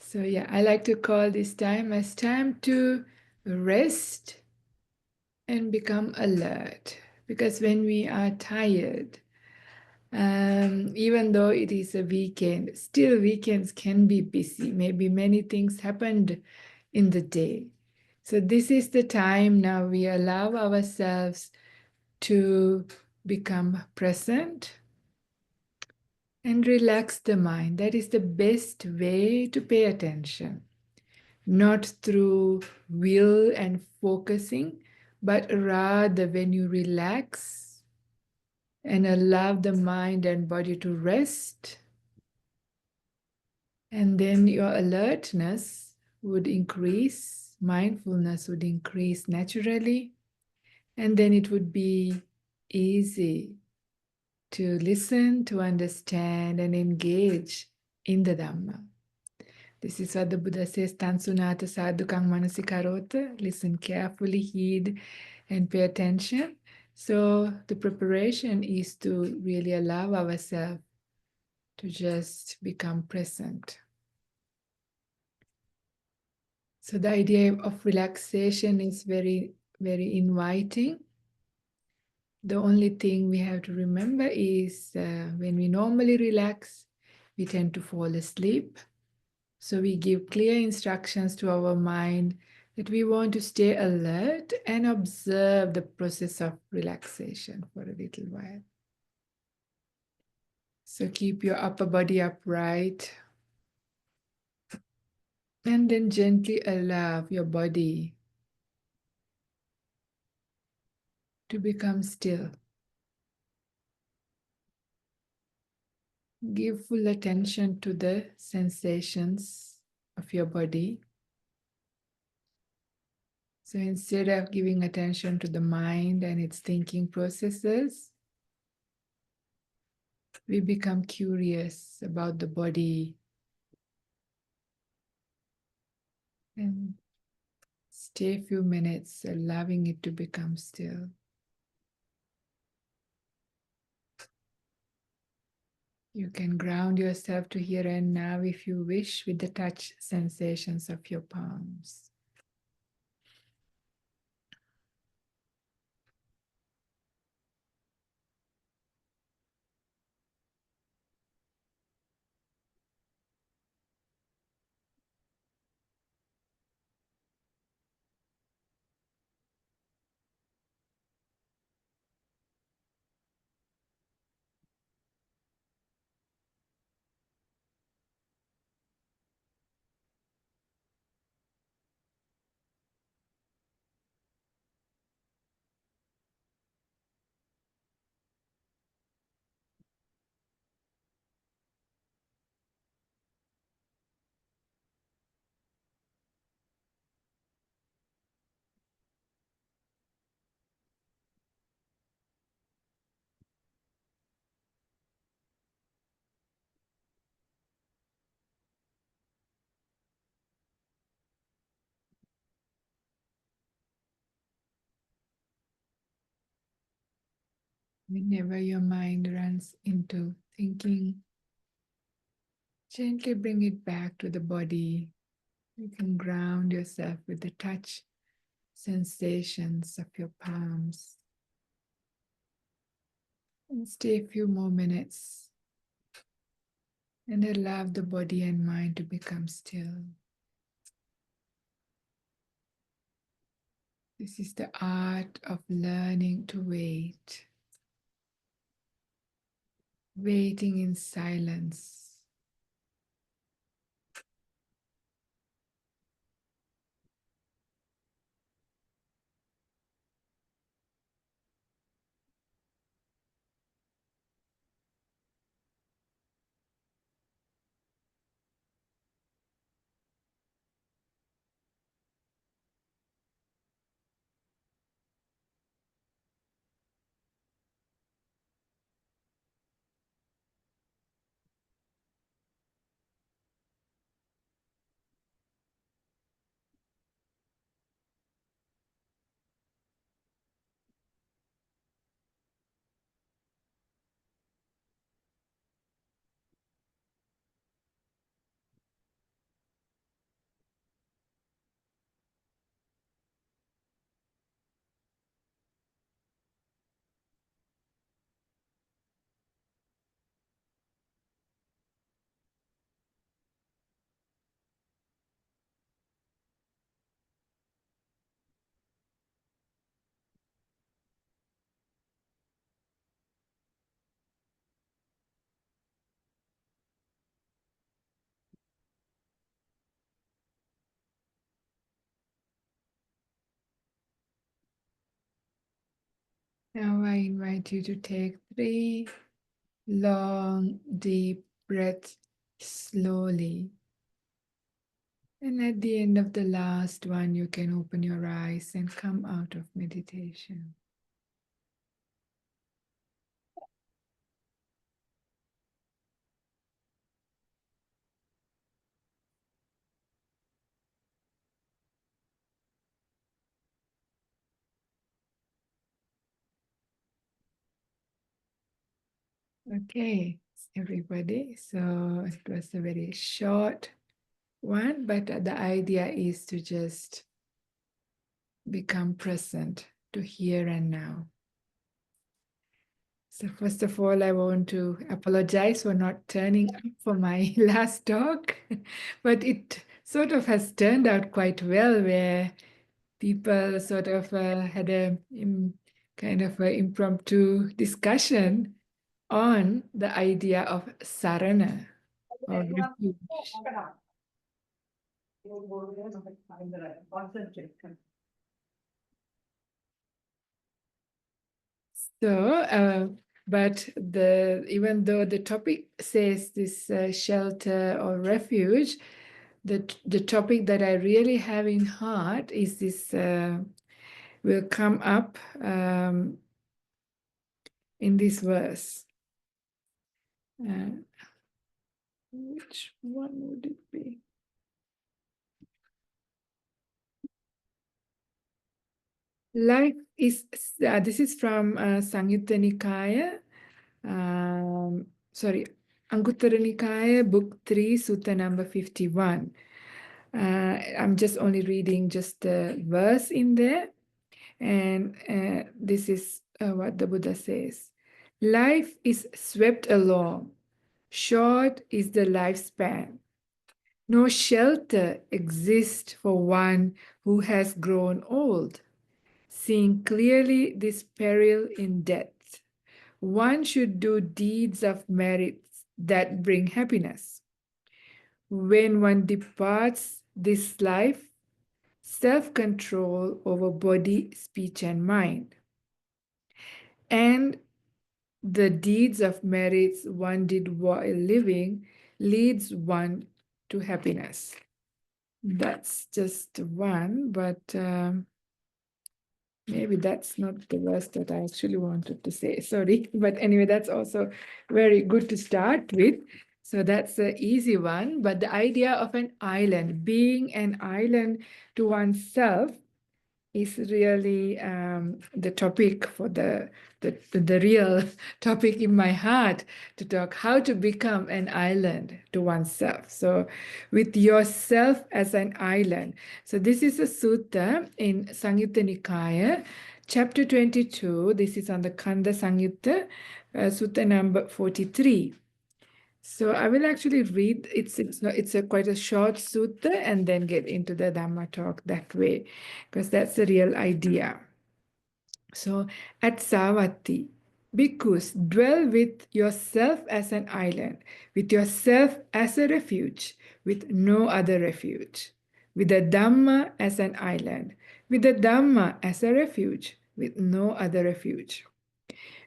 So yeah, I like to call this time as time to rest and become alert. Because when we are tired, even though it is a weekend, still weekends can be busy. Maybe many things happened in the day. So this is the time now we allow ourselves to become present and relax the mind. That is the best way to pay attention. Not through will and focusing, but rather when you relax and allow the mind and body to rest, and then your alertness would increase, mindfulness would increase naturally, and then it would be easy to listen, to understand, and engage in the Dhamma. This is what the Buddha says, Tansunata sadhukang manasikarota. Listen carefully, heed, and pay attention. So the preparation is to really allow ourselves to just become present. So the idea of relaxation is very, very inviting. The only thing we have to remember is when we normally relax, we tend to fall asleep. So we give clear instructions to our mind that we want to stay alert and observe the process of relaxation for a little while. So keep your upper body upright and then gently allow your body to become still. Give full attention to the sensations of your body. So instead of giving attention to the mind and its thinking processes, we become curious about the body and stay a few minutes, allowing it to become still. You can ground yourself to here and now if you wish with the touch sensations of your palms. Whenever your mind runs into thinking, gently bring it back to the body. You can ground yourself with the touch sensations of your palms and stay a few more minutes and allow the body and mind to become still. This is the art of learning to wait, waiting in silence. Now I invite you to take 3 long, deep breaths slowly. And at the end of the last one, you can open your eyes and come out of meditation. Okay, everybody. So it was a very short one, but the idea is to just become present to here and now. So first of all, I want to apologize for not turning up for my last talk, but it sort of has turned out quite well, where people sort of had a kind of an impromptu discussion on the idea of sarana or refuge. So, but even though the topic says this shelter or refuge, the topic that I really have in heart is this will come up in this verse. Which one would it be? Life is, this is from Samyutta Nikaya, sorry, Anguttara Nikaya, Book 3, Sutta number 51. I'm just only reading just the verse in there. And this is what the Buddha says. Life is swept along. Short is the lifespan. No shelter exists for one who has grown old. Seeing clearly this peril in death, one should do deeds of merit that bring happiness. When one departs this life, self-control over body, speech, and mind, and the deeds of merits one did while living leads one to happiness. That's just one, but maybe that's not the verse that I actually wanted to say. Sorry. But anyway, that's also very good to start with. So that's an easy one. But the idea of an island, being an island to oneself, is really the topic for the real topic in my heart to talk how to become an island to oneself. So with yourself as an island. So this is a sutta in Samyutta Nikaya, chapter 22. This is on the Kanda Samyutta, sutta number 43. So I will actually read, it's a quite a short sutta and then get into the Dhamma talk that way, because that's the real idea. So at Savatthi, bhikkhus, dwell with yourself as an island, with yourself as a refuge, with no other refuge, with the Dhamma as an island, with the Dhamma as a refuge, with no other refuge.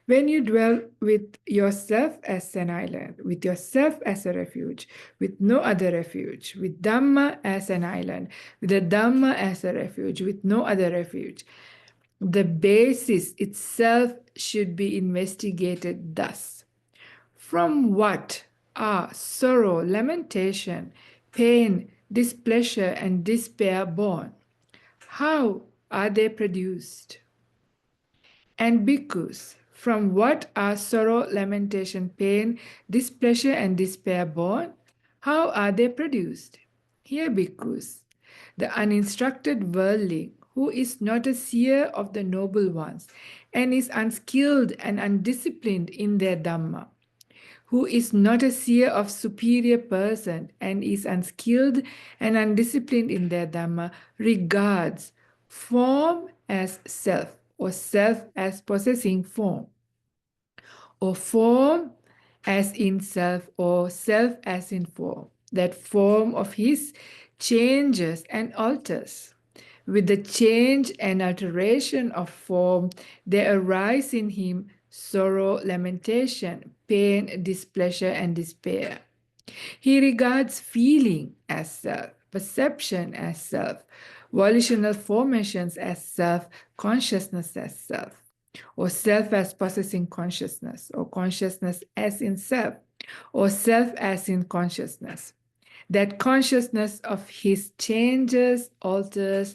When you dwell with yourself as an island, with yourself as a refuge, with no other refuge, with Dhamma as an island, with the Dhamma as a refuge, with no other refuge, the basis itself should be investigated thus. From what are sorrow, lamentation, pain, displeasure, and despair born? How are they produced? And bhikkhus, from what are sorrow, lamentation, pain, displeasure, and despair born? How are they produced? Here, bhikkhus, the uninstructed worldling, who is not a seer of the noble ones, and is unskilled and undisciplined in their Dhamma, who is not a seer of superior person, and is unskilled and undisciplined in their Dhamma, regards form as self, or self as possessing form, or form as in self, or self as in form. That form of his changes and alters. With the change and alteration of form, there arise in him sorrow, lamentation, pain, displeasure, and despair. He regards feeling as self, perception as self, volitional formations as self, consciousness as self, or self as possessing consciousness, or consciousness as in self, or self as in consciousness. That consciousness of his changes, alters,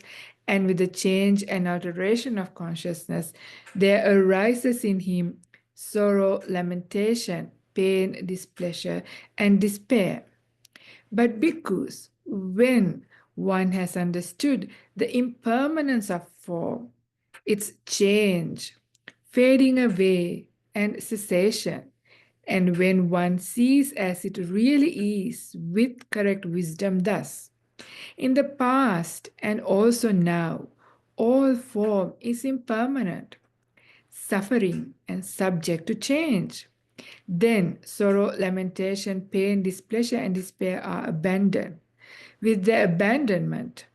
and with the change and alteration of consciousness, there arises in him sorrow, lamentation, pain, displeasure, and despair. But bhikkhus, when one has understood the impermanence of form, its change, fading away, and cessation, and when one sees as it really is with correct wisdom thus, in the past and also now, all form is impermanent, suffering, and subject to change. Then sorrow, lamentation, pain, displeasure, and despair are abandoned. With their abandonment,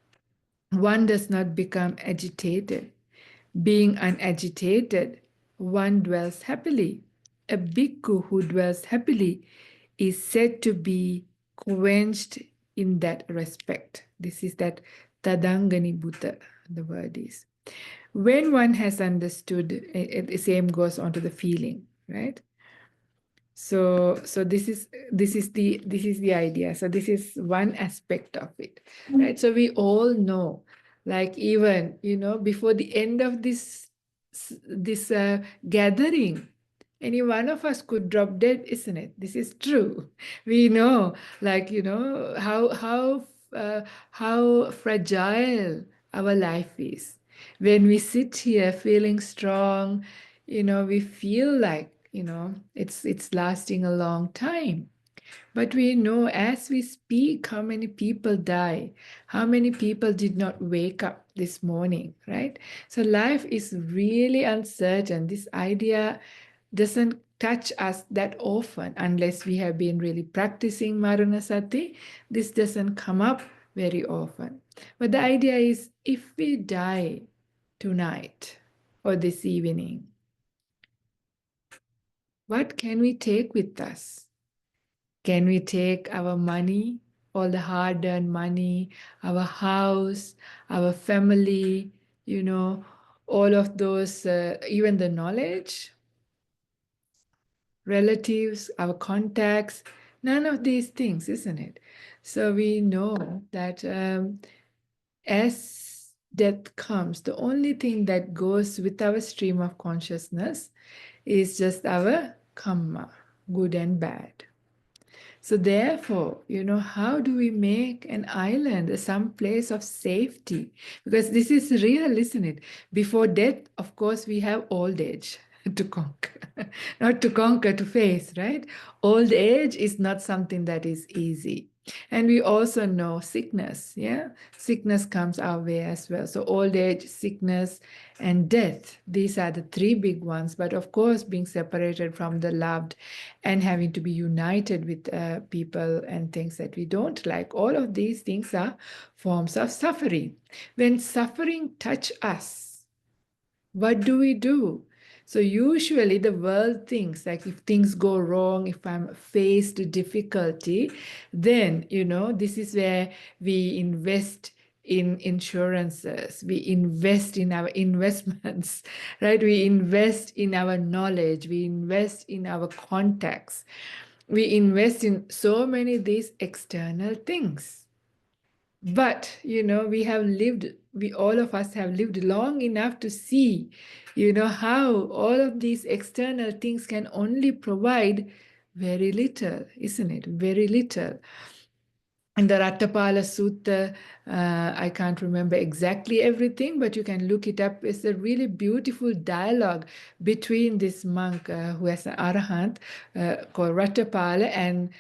one does not become agitated. Being unagitated, one dwells happily. A bhikkhu who dwells happily is said to be quenched in that respect. This is that tadangani bhuta, the word is. When one has understood, the same goes on to the feeling, right? So this is the idea. So this is one aspect of it, right? So we all know, like even before the end of this gathering, any one of us could drop dead, isn't it? This is true. We know, like how fragile our life is. When we sit here feeling strong, we feel like it's lasting a long time. But we know as we speak how many people die, how many people did not wake up this morning, right? So life is really uncertain. This idea doesn't touch us that often unless we have been really practicing Maranasati. This doesn't come up very often. But the idea is, if we die tonight or this evening, what can we take with us? Can we take our money, all the hard-earned money, our house, our family, all of those, even the knowledge, relatives, our contacts, none of these things, isn't it? So we know that as death comes, the only thing that goes with our stream of consciousness is just our karma, good and bad. So therefore, how do we make an island some place of safety? Because this is real, isn't it? Before death, of course, we have old age to conquer. Not to conquer, to face, right? Old age is not something that is easy. And we also know sickness, yeah? Sickness comes our way as well. So old age, sickness, and death, these are the three big ones. But of course, being separated from the loved and having to be united with people and things that we don't like, all of these things are forms of suffering. When suffering touch us, what do we do? So usually the world thinks like if things go wrong, if I'm faced difficulty, then, this is where we invest in insurances, we invest in our investments, right? We invest in our knowledge, we invest in our contacts, we invest in so many these external things. But, we all of us have lived long enough to see, how all of these external things can only provide very little, isn't it? Very little. In the Rattapala Sutta, I can't remember exactly everything, but you can look it up. It's a really beautiful dialogue between this monk who has an arahant called Rattapala and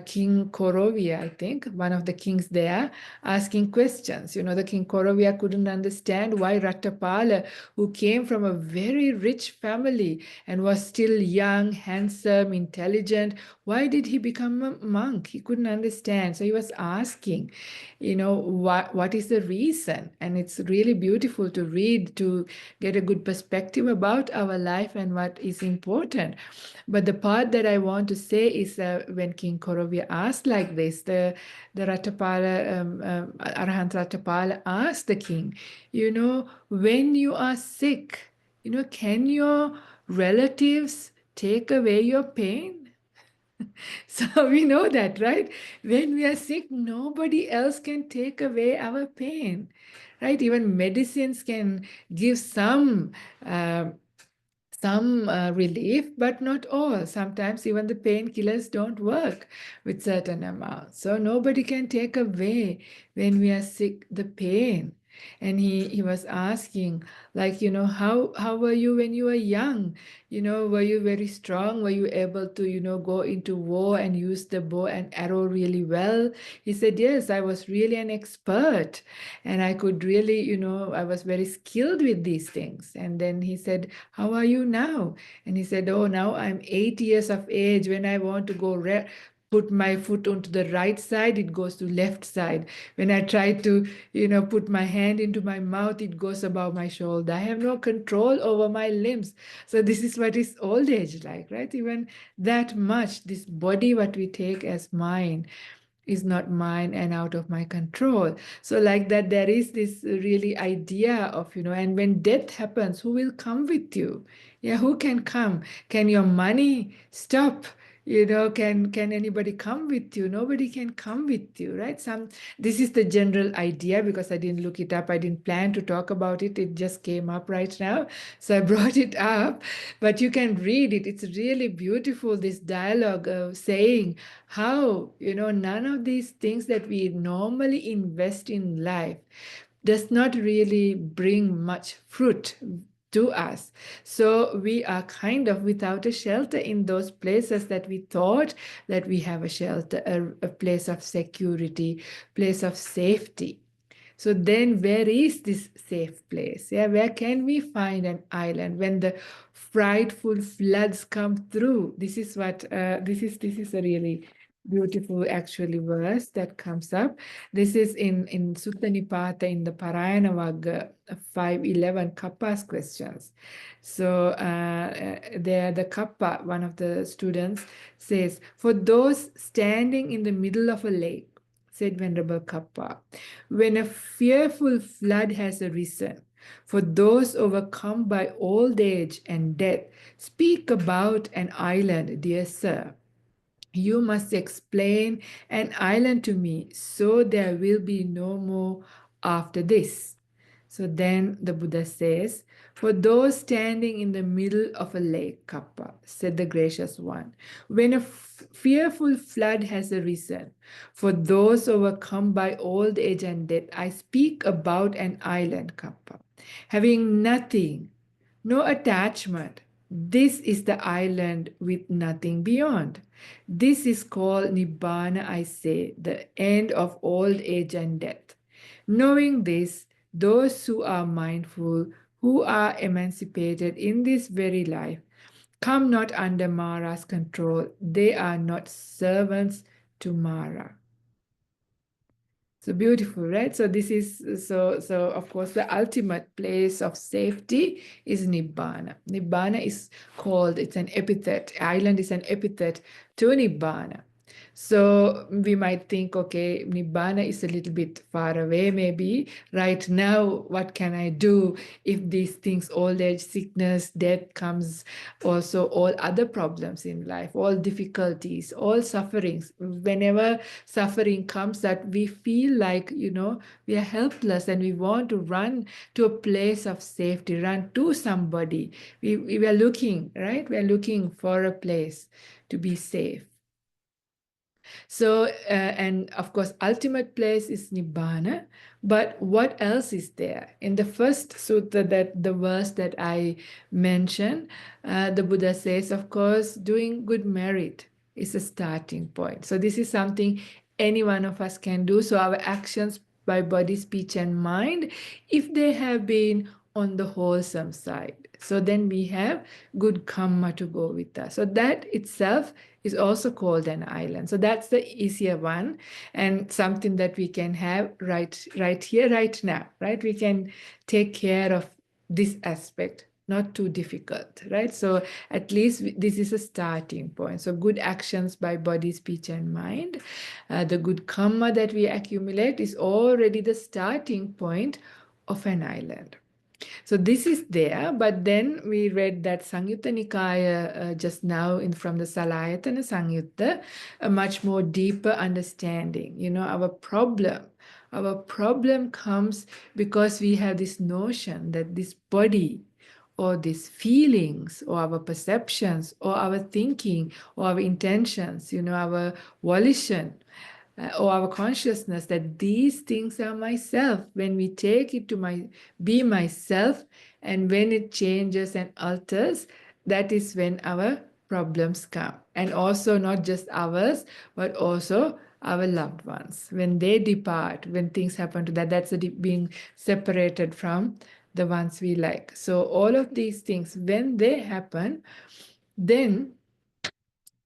King Korovia, I think, one of the kings there, asking questions. You know, the King Korovia couldn't understand why Rattapala, who came from a very rich family and was still young, handsome, intelligent, why did he become a monk? He couldn't understand. So he was asking, you know, what is the reason? And it's really beautiful to read, to get a good perspective about our life and what is important. But the part that I want to say is when King Korovya asked like this, the Rattapala, Arahant Rattapala asked the king, you know, when you are sick, you know, can your relatives take away your pain? So we know that, right? When we are sick, nobody else can take away our pain, right? Even medicines can give uh, some relief, but not all. Sometimes even the painkillers don't work with certain amounts. So nobody can take away when we are sick the pain. And he was asking, like, you know, how were you when you were young? You know, were you very strong? Were you able to, you know, go into war and use the bow and arrow really well? He said, yes, I was really an expert and I could really, you know, I was very skilled with these things. And then he said, how are you now? And he said, oh, now I'm 8 years of age. When I want to go put my foot onto the right side, it goes to left side. When I try to, you know, put my hand into my mouth, it goes above my shoulder. I have no control over my limbs. So this is what is old age like, right? Even that much, this body, what we take as mine, is not mine and out of my control. So like that, there is this really idea of, you know, and when death happens, who will come with you? Yeah, who can come? Can your money stop? You know, can anybody come with you? Nobody can come with you, right? This is the general idea because I didn't look it up. I didn't plan to talk about it. It just came up right now. So I brought it up, but you can read it. It's really beautiful, this dialogue of saying how, you know, none of these things that we normally invest in life does not really bring much fruit to us. So we are kind of without a shelter in those places that we thought that we have a shelter, a place of security, place of safety. So then where is this safe place? Yeah, where can we find an island when the frightful floods come through? This is what this is a really beautiful actually verse that comes up. This is in Sutta Nipata in the Parayana Vagga 511 Kappa's questions. So there the Kappa, one of the students, says, for those standing in the middle of a lake, said Venerable Kappa, when a fearful flood has arisen, for those overcome by old age and death, speak about an island, dear sir. You must explain an island to me, so there will be no more after this. So then the Buddha says, for those standing in the middle of a lake, Kappa, said the gracious one, when a fearful flood has arisen, for those overcome by old age and death, I speak about an island, Kappa, having nothing, no attachment. This is the island with nothing beyond. This is called Nibbana, I say, the end of old age and death. Knowing this, those who are mindful, who are emancipated in this very life, come not under Mara's control. They are not servants to Mara. So beautiful, right? So this is so of course the ultimate place of safety is Nibbana. Nibbana is called, it's an epithet. Island is an epithet to Nibbana. So we might think, okay, Nibbana is a little bit far away, maybe. Right now, what can I do if these things, old age, sickness, death comes, also all other problems in life, all difficulties, all sufferings. Whenever suffering comes that we feel like, you know, we are helpless and we want to run to a place of safety, run to somebody. We are looking, right? We are looking for a place to be safe. So, and of course, ultimate place is Nibbana. But what else is there? In the first sutta, that the verse that I mentioned, the Buddha says, of course, doing good merit. is a starting point. So this is something any one of us can do. So our actions by body, speech, and mind, if they have been on the wholesome side, so then we have good karma to go with us. So that itself is also called an island. So that's the easier one, and something that we can have right here, right now, right? We can take care of this aspect, not too difficult, right? So at least this is a starting point. So good actions by body, speech, and mind. The good karma that we accumulate is already the starting point of an island. So this is there, but then we read that Samyutta Nikaya just now from the Salayatana Samyutta, a much more deeper understanding. Our problem comes because we have this notion that this body or these feelings or our perceptions or our thinking or our intentions, our volition, or our consciousness, that these things are myself. When we take it to be myself, and when it changes and alters, that is when our problems come. And also not just ours, but also our loved ones. When they depart, when things happen to that, that's being separated from the ones we like. So all of these things, when they happen, then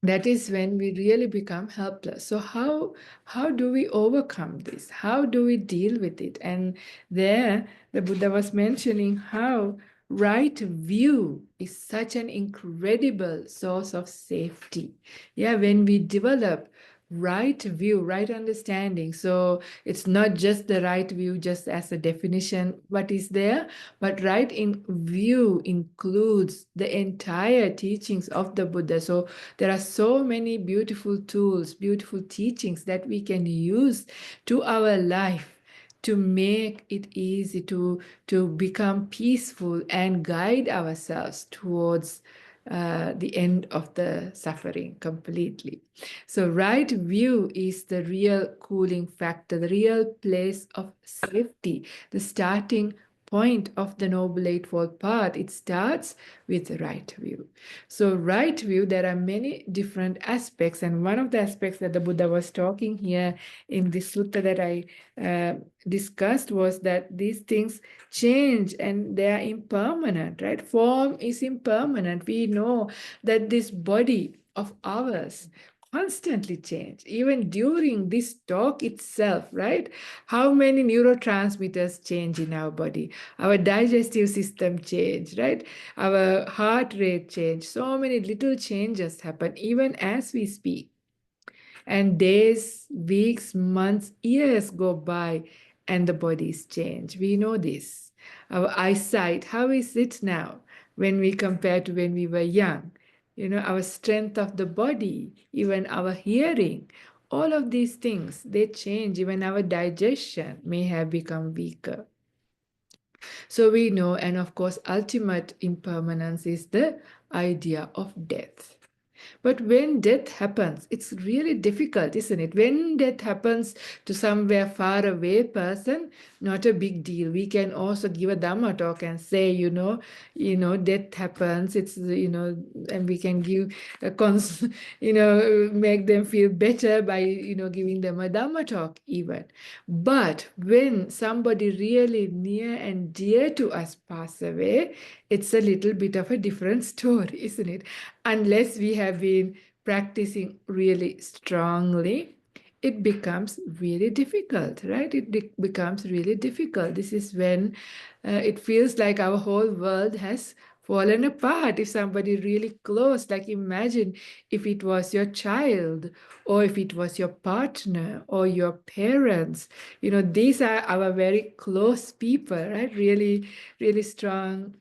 that is when we really become helpless. So how do we overcome this? How do we deal with it? And there the Buddha was mentioning how right view is such an incredible source of safety. Yeah, when we develop right view, right understanding. So it's not just the right view, just as a definition, what is there, but right in view includes the entire teachings of the Buddha. So there are so many beautiful tools, beautiful teachings that we can use to our life to make it easy to become peaceful and guide ourselves towards the end of the suffering completely. So right view is the real cooling factor, the real place of safety, the starting point of the Noble Eightfold Path. It starts with right view. So right view, there are many different aspects, and one of the aspects that the Buddha was talking here in this sutta that I discussed was that these things change and they are impermanent, right? Form is impermanent. We know that this body of ours constantly change, even during this talk itself, right? How many neurotransmitters change in our body? Our digestive system change, right? Our heart rate change. So many little changes happen even as we speak. And days, weeks, months, years go by and the bodies change. We know this. Our eyesight, how is it now when we compare to when we were young? Our strength of the body, even our hearing, all of these things, they change. Even our digestion may have become weaker. So we know, and of course, ultimate impermanence is the idea of death. But when death happens, it's really difficult, isn't it? When death happens to somewhere far away person, not a big deal. We can also give a Dhamma talk and say, death happens. And we can give make them feel better by, giving them a Dhamma talk even. But when somebody really near and dear to us pass away, it's a little bit of a different story, isn't it? Unless we have been practicing really strongly, it becomes really difficult, right? It becomes really difficult. This is when it feels like our whole world has fallen apart. If somebody really close, like imagine if it was your child or if it was your partner or your parents, these are our very close people, right? Really, really strong,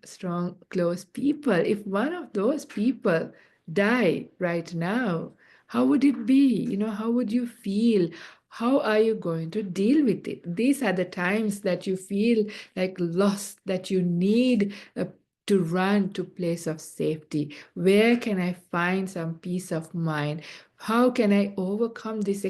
close people. If one of those people die right now, how would it be? How would you feel? How are you going to deal with it? These are the times that you feel like lost, that you need to run to place of safety. Where can I find some peace of mind? How can I overcome this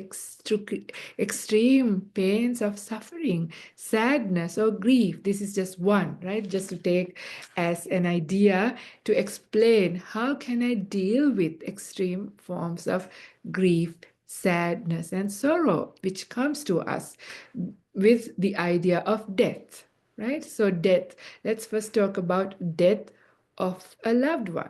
extreme pains of suffering, sadness, or grief? This is just one, right? Just to take as an idea to explain how can I deal with extreme forms of grief, sadness, and sorrow, which comes to us with the idea of death, right? So, death. Let's first talk about death of a loved one.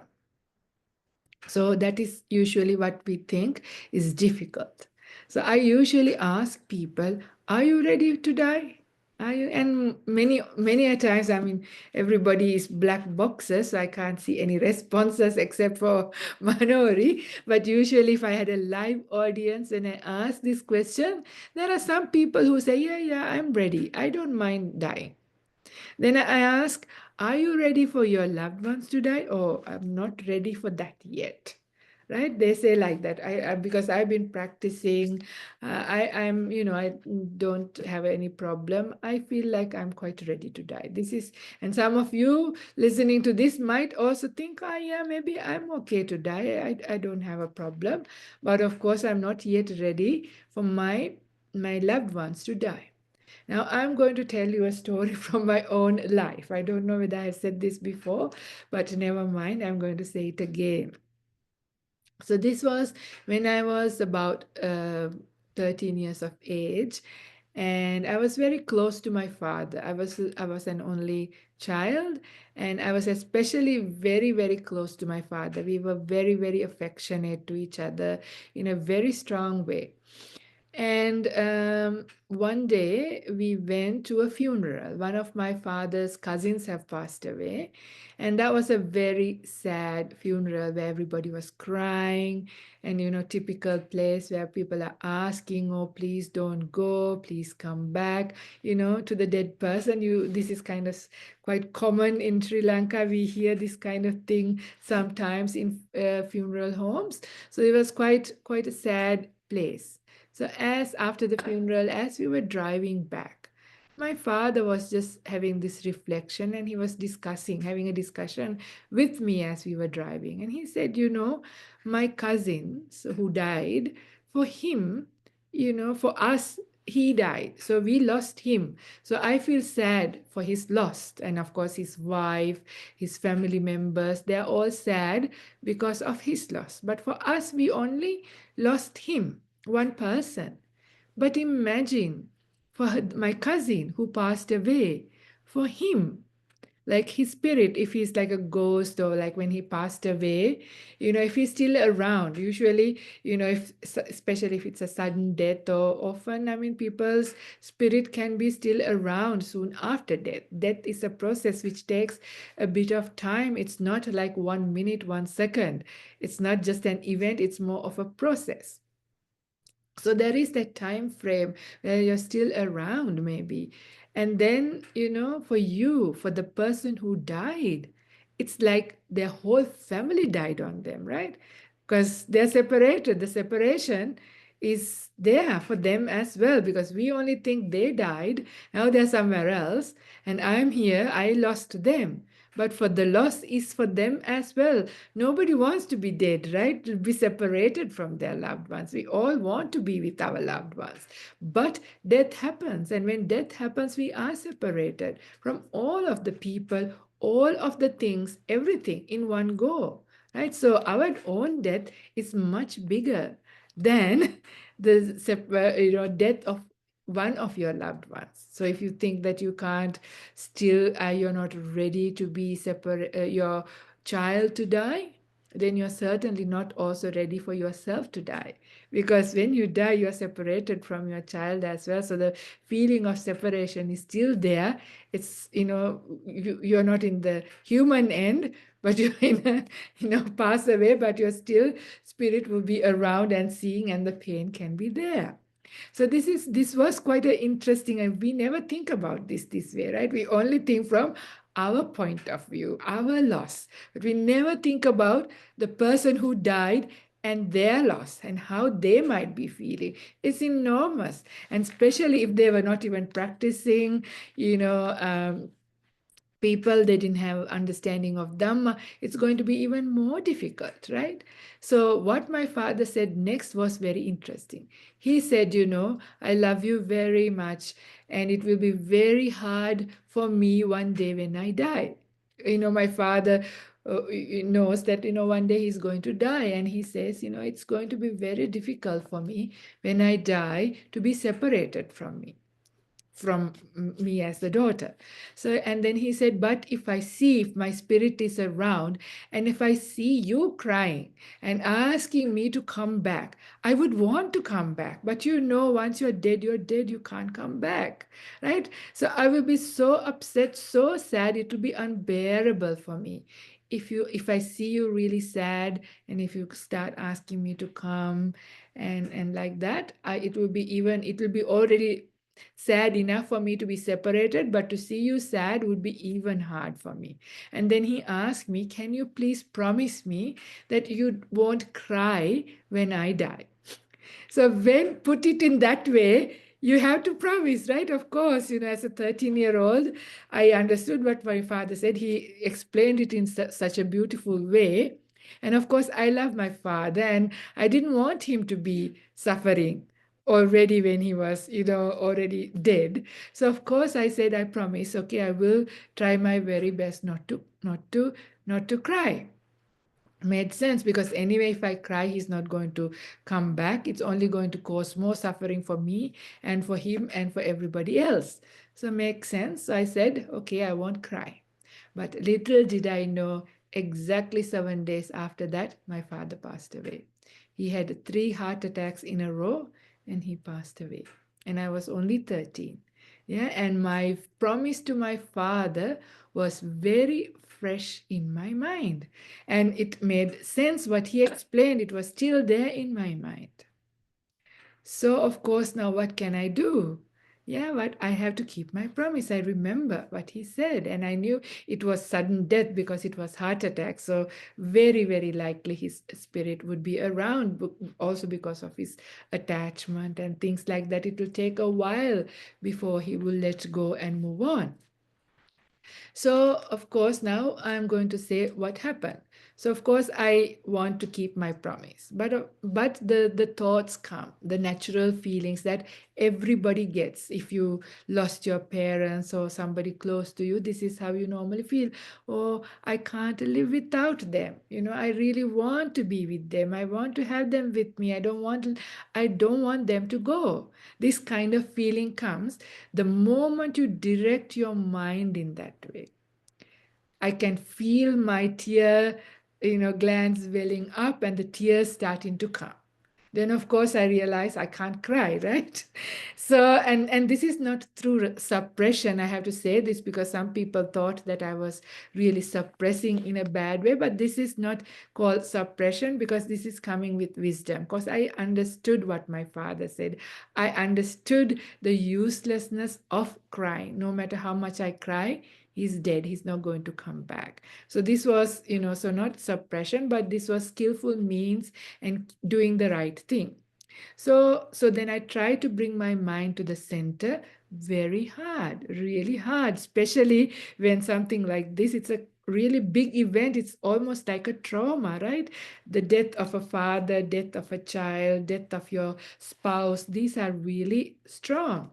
So that is usually what we think is difficult. So I usually ask people, are you ready to die? Are you? And many a times, I mean, everybody is black boxes, so I can't see any responses except for Manouri. But usually if I had a live audience and I ask this question, there are some people who say, yeah, I'm ready. I don't mind dying. Then I ask, are you ready for your loved ones to die? Oh, I'm not ready for that yet. Right? They say like that. Because I've been practicing. I don't have any problem. I feel like I'm quite ready to die. And some of you listening to this might also think, oh yeah, maybe I'm okay to die. I don't have a problem. But of course, I'm not yet ready for my loved ones to die. Now, I'm going to tell you a story from my own life. I don't know whether I said this before, but never mind, I'm going to say it again. So, this was when I was about 13 years of age, and I was very close to my father. I was an only child, and I was especially very, very close to my father. We were very, very affectionate to each other in a very strong way. And one day we went to a funeral. One of my father's cousins have passed away. And that was a very sad funeral where everybody was crying. And, typical place where people are asking, oh, please don't go, please come back, to the dead person. This is kind of quite common in Sri Lanka. We hear this kind of thing sometimes in funeral homes. So it was quite a sad place. So as after the funeral, as we were driving back, my father was just having this reflection and he was having a discussion with me as we were driving. And he said, my cousins who died, for him, for us, he died. So we lost him. So I feel sad for his loss. And of course, his wife, his family members, they're all sad because of his loss. But for us, we only lost him, one person. But imagine for my cousin who passed away, for him, like his spirit, if he's like a ghost or like when he passed away, if he's still around, usually, especially if it's a sudden death or often, I mean, people's spirit can be still around soon after death. Death is a process which takes a bit of time. It's not like 1 minute, 1 second. It's not just an event, it's more of a process. So there is that time frame where you're still around, maybe. And then, for the person who died, it's like their whole family died on them, right? Because they're separated. The separation is there for them as well, because we only think they died. Now they're somewhere else, and I'm here, I lost them. But for the loss is for them as well. Nobody wants to be dead, right? To be separated from their loved ones. We all want to be with our loved ones. But death happens. And when death happens, we are separated from all of the people, all of the things, everything in one go. Right? So our own death is much bigger than the death of one of your loved ones. So if you think that you can't still, you're not ready to be separate, your child to die, then you're certainly not also ready for yourself to die. Because when you die, you're separated from your child as well. So the feeling of separation is still there. It's, you're not in the human end, but you're in a, pass away, but your still spirit will be around and seeing, and the pain can be there. So this was quite an interesting, and we never think about this way, right? We only think from our point of view, our loss, but we never think about the person who died and their loss and how they might be feeling. It's enormous, and especially if they were not even practicing, people, they didn't have understanding of Dhamma, it's going to be even more difficult, right? So what my father said next was very interesting. He said, I love you very much, and it will be very hard for me one day when I die. My father knows that, one day he's going to die, and he says, it's going to be very difficult for me when I die to be separated from me as the daughter. So, and then he said, but if my spirit is around, and if I see you crying and asking me to come back, I would want to come back. But once you're dead, you can't come back, right? So I will be so upset, so sad, it will be unbearable for me. If I see you really sad, and if you start asking me to come and like that, it will be already sad enough for me to be separated, but to see you sad would be even hard for me. And then he asked me, can you please promise me that you won't cry when I die? So when put it in that way, you have to promise, right? Of course, as a 13-year-old, I understood what my father said. He explained it in such a beautiful way. And of course, I love my father, and I didn't want him to be suffering already when he was, already dead. So of course, I said, I promise, okay, I will try my very best not to cry. Made sense, because anyway, if I cry, he's not going to come back. It's only going to cause more suffering for me and for him and for everybody else. So makes sense. So I said, okay, I won't cry. But little did I know, exactly 7 days after that, my father passed away. He had 3 heart attacks in a row, and he passed away. And I was only 13. Yeah, and my promise to my father was very fresh in my mind. And it made sense what he explained. It was still there in my mind. So, of course, now what can I do? Yeah, but I have to keep my promise. I remember what he said, and I knew it was sudden death because it was heart attack. So very, very likely his spirit would be around, also because of his attachment and things like that. It will take a while before he will let go and move on. So, of course, now I'm going to say what happened. So, of course, I want to keep my promise, but the thoughts come, the natural feelings that everybody gets. If you lost your parents or somebody close to you, this is how you normally feel. Oh, I can't live without them. I really want to be with them. I want to have them with me. I don't want them to go. This kind of feeling comes the moment you direct your mind in that way. I can feel my tear, glands welling up and the tears starting to come. Then, of course, I realize I can't cry, right? So, and this is not through suppression. I have to say this because some people thought that I was really suppressing in a bad way, but this is not called suppression because this is coming with wisdom. Because I understood what my father said. I understood the uselessness of crying. No matter how much I cry, he's dead. He's not going to come back. So this was, so not suppression, but this was skillful means and doing the right thing. So then I try to bring my mind to the center. Very hard, really hard, especially when something like this, it's a really big event. It's almost like a trauma, right? The death of a father, death of a child, death of your spouse, these are really strong.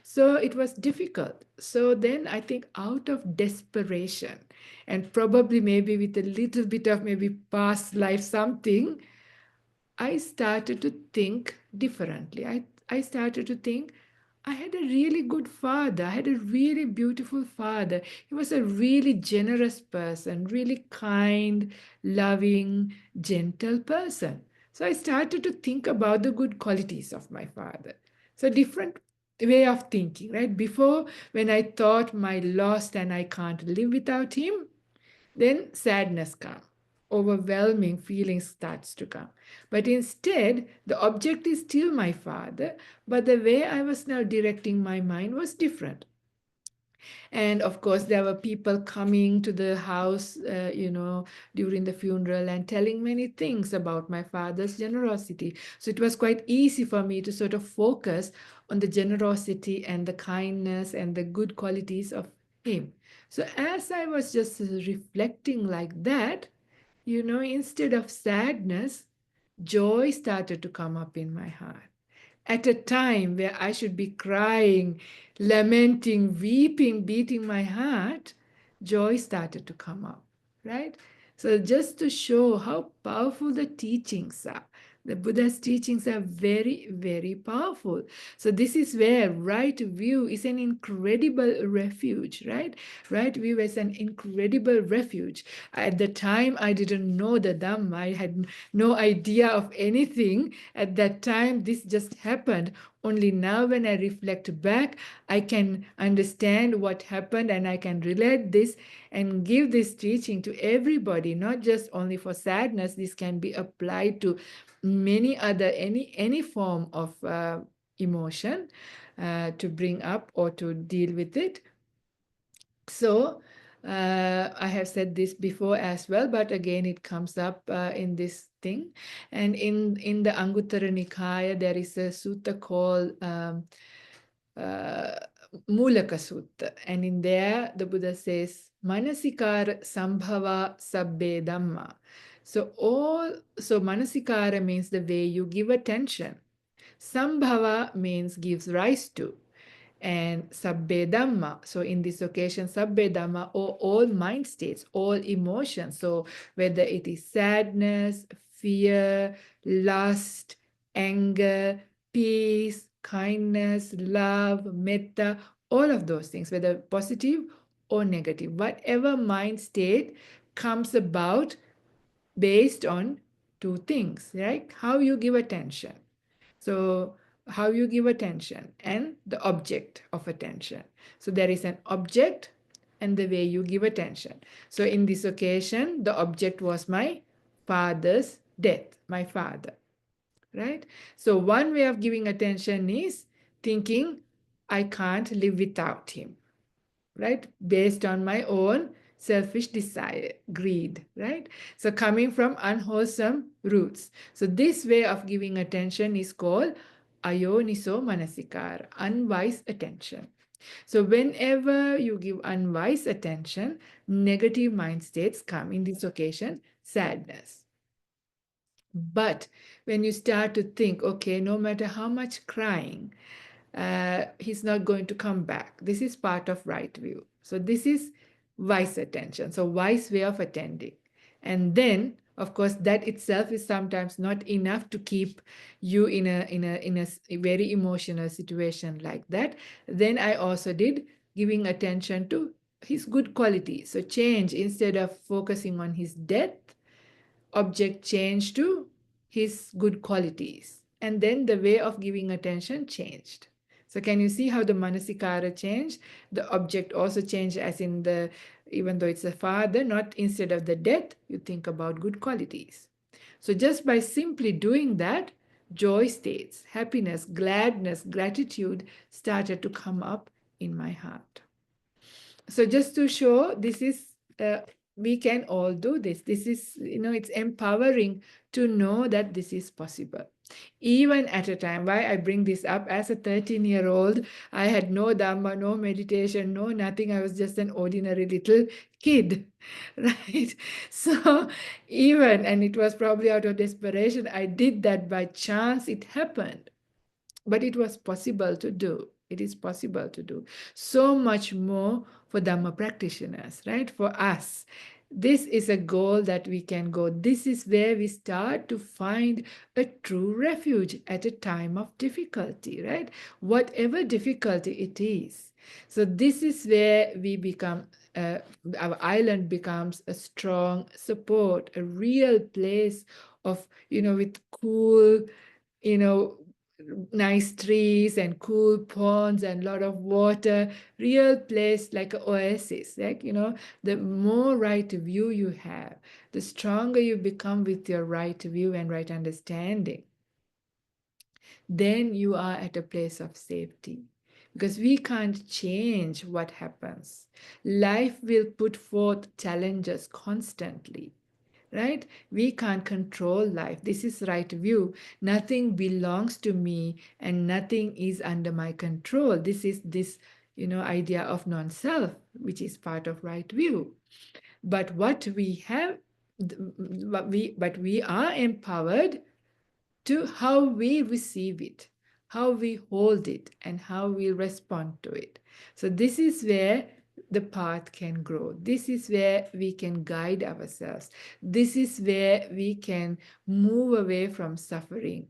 So it was difficult. So then I think out of desperation and probably maybe with a little bit of maybe past life something, I started to think differently. I started to think I had a really good father. I had a really beautiful father. He was a really generous person, really kind, loving, gentle person. So I started to think about the good qualities of my father. So different way of thinking, right? Before, when I thought my lost and I can't live without him, then sadness comes. Overwhelming feelings starts to come. But instead, the object is still my father, but the way I was now directing my mind was different. And of course, there were people coming to the house, during the funeral and telling many things about my father's generosity. So it was quite easy for me to sort of focus on the generosity and the kindness and the good qualities of So as I was just reflecting like that, instead of sadness, joy started to come up in my heart. At a time where I should be crying, lamenting, weeping, beating my heart, joy started to come up, right? So, just to show how powerful the teachings are, the Buddha's teachings are very, very powerful. So, this is where right view is an incredible refuge, right? Right view is an incredible refuge. At the time, I didn't know the Dhamma, I had no idea of anything. At that time, this just happened. Only now, when I reflect back, I can understand what happened and I can relate this and give this teaching to everybody, not just only for sadness. This can be applied to many other, any form of emotion to bring up or to deal with it. So, I have said this before as well, but again, it comes up in this thing. And in the Anguttara Nikaya, there is a sutta called uh, Mulaka Sutta. And in there, the Buddha says, Manasikara Sambhava Sabbe Dhamma. So Manasikara means the way you give attention. Sambhava means gives rise to, and sabbe dhamma. So in this occasion, sabbe dhamma, or all mind states, all emotions. So whether it is sadness, fear, lust, anger, peace, kindness, love, metta, all of those things, whether positive or negative, whatever mind state comes about based on two things, right? How you give attention. So, how you give attention and the object of attention. So, there is an object and the way you give attention. So, in this occasion, the object was my father's death, my father, right? So, one way of giving attention is thinking, I can't live without him, right? Based on my own selfish desire, greed, right? So coming from unwholesome roots. So this way of giving attention is called ayoniso manasikara, unwise attention. So whenever you give unwise attention, negative mind states come. In this occasion, sadness. But when you start to think, okay, no matter how much crying, he's not going to come back. This is part of right view. So this is wise attention. So wise way of attending. And then, of course, that itself is sometimes not enough to keep you in a very emotional situation like that. Then I also did giving attention to his good qualities. So change, instead of focusing on his death, object changed to his good qualities. And then the way of giving attention changed. So can you see how the manasikara changed? The object also changed, as in the, even though it's a father, not instead of the death, you think about good qualities. So just by simply doing that, joy states, happiness, gladness, gratitude started to come up in my heart. So just to show, this is we can all do this. This is, it's empowering to know that this is possible. Even at a time, why I bring this up, as a 13-year-old, I had no Dhamma, no meditation, no nothing. I was just an ordinary little kid, right? So even, and it was probably out of desperation, I did that by chance, it happened. But it was possible to do. It is possible to do. So much more for Dhamma practitioners, right? For us. This is a goal that we can go. This is where we start to find a true refuge at a time of difficulty, right? Whatever difficulty it is. So this is where we become, our island becomes a strong support, a real place of, with cool, you know, nice trees and cool ponds and lot of water, real place like an oasis. Like, the more right view you have, the stronger you become with your right view and right understanding. Then you are at a place of safety. Because we can't change what happens. Life will put forth challenges constantly, right? We can't control life. This is right view. Nothing belongs to me and nothing is under my control. This is this, idea of non-self, which is part of right view. But what we have, but we are empowered to how we receive it, how we hold it, and how we respond to it. So, this is where the path can grow. This is where we can guide ourselves. This is where we can move away from suffering,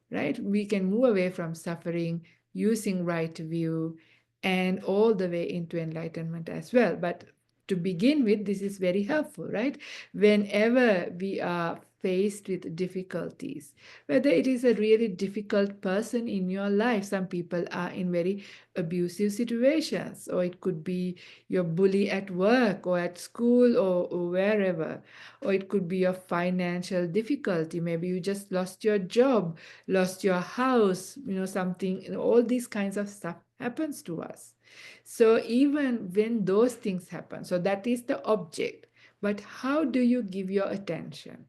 right? We can move away from suffering using right view and all the way into enlightenment as well. But to begin with, this is very helpful, right? Whenever we are faced with difficulties, whether it is a really difficult person in your life, some people are in very abusive situations, or it could be your bully at work or at school or wherever, or it could be a financial difficulty. Maybe you just lost your job, lost your house, something, all these kinds of stuff happens to us. So even when those things happen, so that is the object. But how do you give your attention?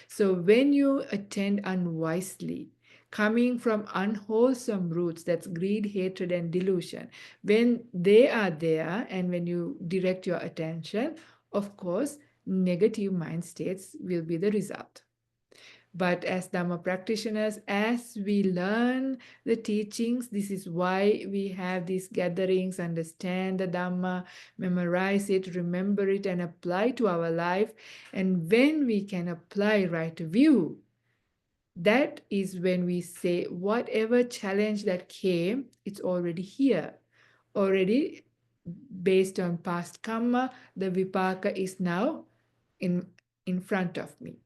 So when you attend unwisely, coming from unwholesome roots, that's greed, hatred, and delusion, when they are there and when you direct your attention, of course, negative mind states will be the result. But as Dhamma practitioners, as we learn the teachings, this is why we have these gatherings, understand the Dhamma, memorize it, remember it, and apply to our life. And when we can apply right view, that is when we say, whatever challenge that came, it's already here. Already based on past karma, the vipaka is now in, in front of me.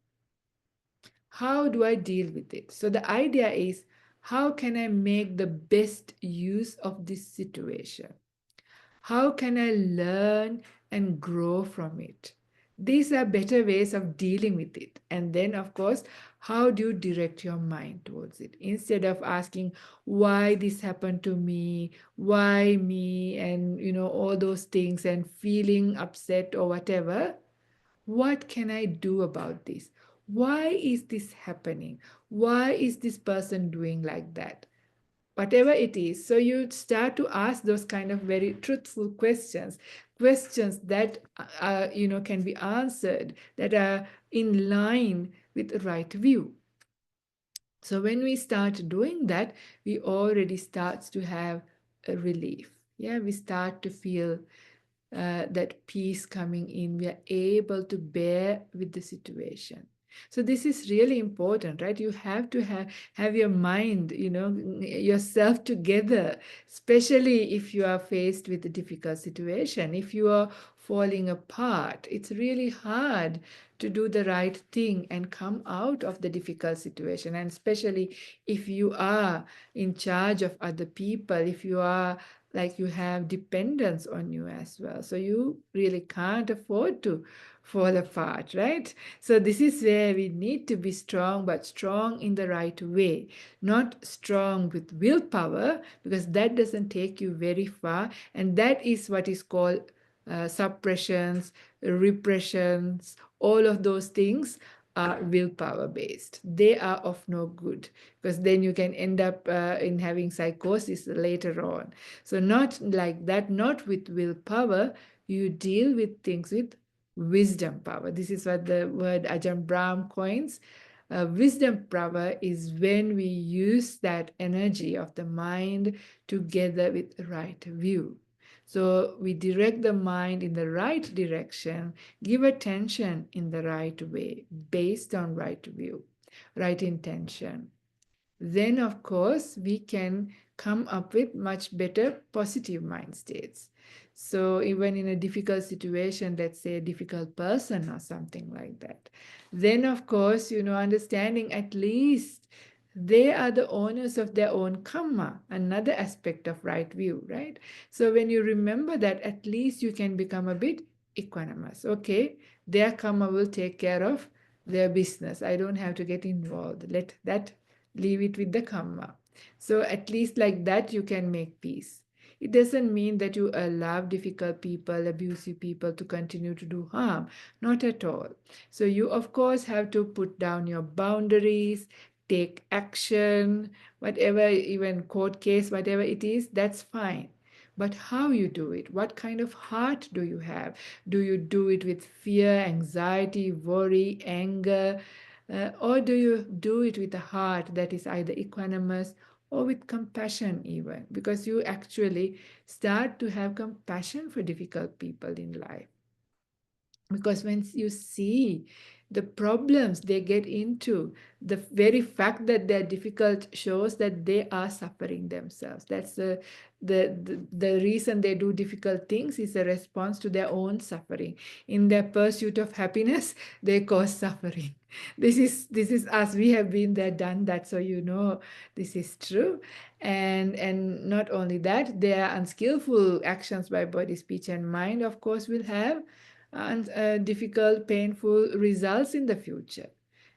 How do I deal with it? So the idea is, how can I make the best use of this situation? How can I learn and grow from it? These are better ways of dealing with it. And then, of course, how do you direct your mind towards it? Instead of asking why this happened to me, why me, and all those things, and feeling upset or whatever, what can I do about this? Why is this happening? Why is this person doing like that? Whatever it is. So you start to ask those kind of very truthful questions, questions that can be answered, that are in line with the right view. So when we start doing that, we already start to have a relief. Yeah, we start to feel that peace coming in. We are able to bear with the situation. So this is really important, right? You have to have your mind, yourself together, especially if you are faced with a difficult situation. If you are falling apart, it's really hard to do the right thing and come out of the difficult situation. And especially if you are in charge of other people, if you are like you have dependence on you as well. So you really can't afford to fall apart, right? So this is where we need to be strong, but strong in the right way, not strong with willpower, because that doesn't take you very far. And that is what is called suppressions, repressions, all of those things are willpower based. They are of no good, because then you can end up in having psychosis later on. So not like that, not with willpower. You deal with things with wisdom power. This is what the word Ajahn Brahm coins. Wisdom power is when we use that energy of the mind together with right view. So we direct the mind in the right direction, give attention in the right way, based on right view, right intention. Then, of course, we can come up with much better positive mind states. So even in a difficult situation, let's say a difficult person or something like that, then of course, understanding at least they are the owners of their own karma, another aspect of right view, right? So when you remember that, at least you can become a bit equanimous. Okay, their karma will take care of their business. I don't have to get involved. Let that, leave it with the karma. So at least like that you can make peace. It doesn't mean that you allow difficult people, abusive people to continue to do harm. Not at all. So you of course have to put down your boundaries, take action, whatever, even court case, whatever it is, that's fine. but how you do it, what kind of heart do you have? Do you do it with fear, anxiety, worry, anger, or do you do it with a heart that is either equanimous or with compassion, even? Because you actually start to have compassion for difficult people in life, because when you see the problems they get into, the very fact that they're difficult shows that they are suffering themselves. That's the reason they do difficult things is a response to their own suffering. In their pursuit of happiness, they cause suffering. This is us. We have been there, done that, so you know this is true. And not only that, their unskillful actions by body, speech, and mind, of course, will have and difficult, painful results in the future.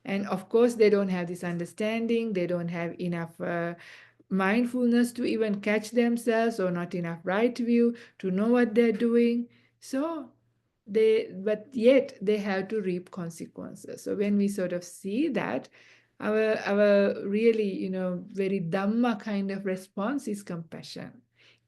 And of course, they don't have this understanding, they don't have enough mindfulness to even catch themselves, or not enough right view to know what they're doing. So but yet they have to reap consequences. So when we sort of see that, our really, very Dhamma kind of response is compassion.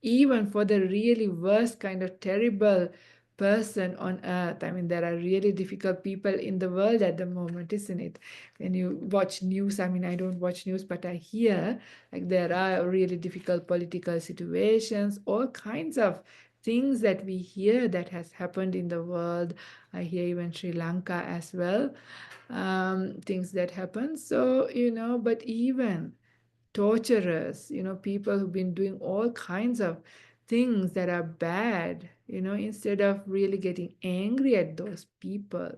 Even for the really worst kind of terrible person on earth. I mean, there are really difficult people in the world at the moment, isn't it? When you watch news, I mean, I don't watch news, but I hear like there are really difficult political situations, all kinds of things that we hear that has happened in the world. I hear even Sri Lanka as well, things that happen. So, but even torturers, people who've been doing all kinds of things that are bad, instead of really getting angry at those people,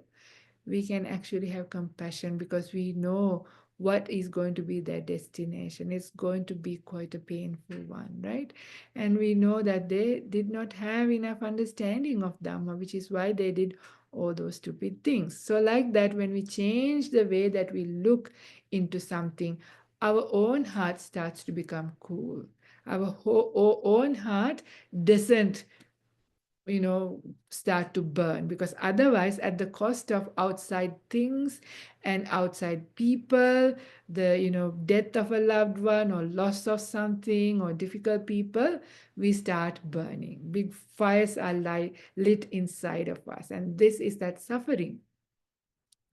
we can actually have compassion, because we know what is going to be their destination. It's going to be quite a painful one, right? And we know that they did not have enough understanding of Dhamma, which is why they did all those stupid things. So, like that, when we change the way that we look into something, our own heart starts to become cool. Our own heart doesn't start to burn, because otherwise, at the cost of outside things and outside people, the death of a loved one or loss of something or difficult people, we start burning. Big fires are lit inside of us, and this is that suffering.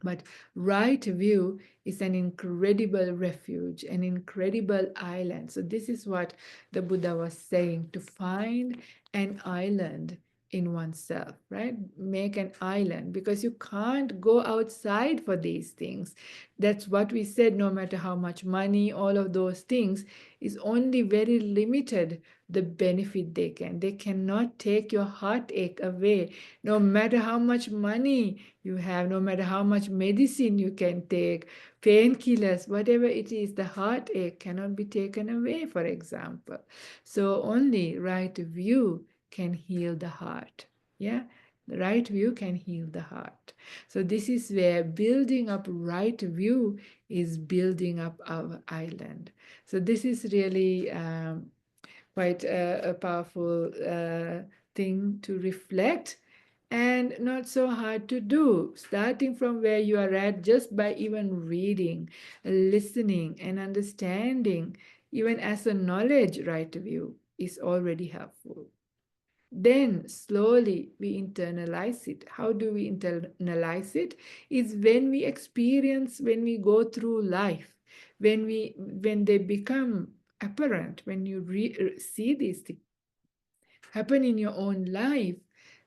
But right view is an incredible refuge, an incredible island. So, this is what the Buddha was saying, to find an island in oneself, right? Make an island, because you can't go outside for these things. That's what we said. No matter how much money, all of those things is only very limited the benefit they can. They cannot take your heartache away. No matter how much money you have, no matter how much medicine you can take, painkillers, whatever it is, the heartache cannot be taken away, for example. So only right view can heal the heart. Yeah, the right view can heal the heart. So this is where building up right view is building up our island. So this is really quite a powerful thing to reflect, and not so hard to do, starting from where you are at, just by even reading, listening, and understanding, even as a knowledge right view, is already helpful. Then slowly we internalize it. How do we internalize it? Is when we experience, when we go through life, when they become apparent, when you see these things happen in your own life,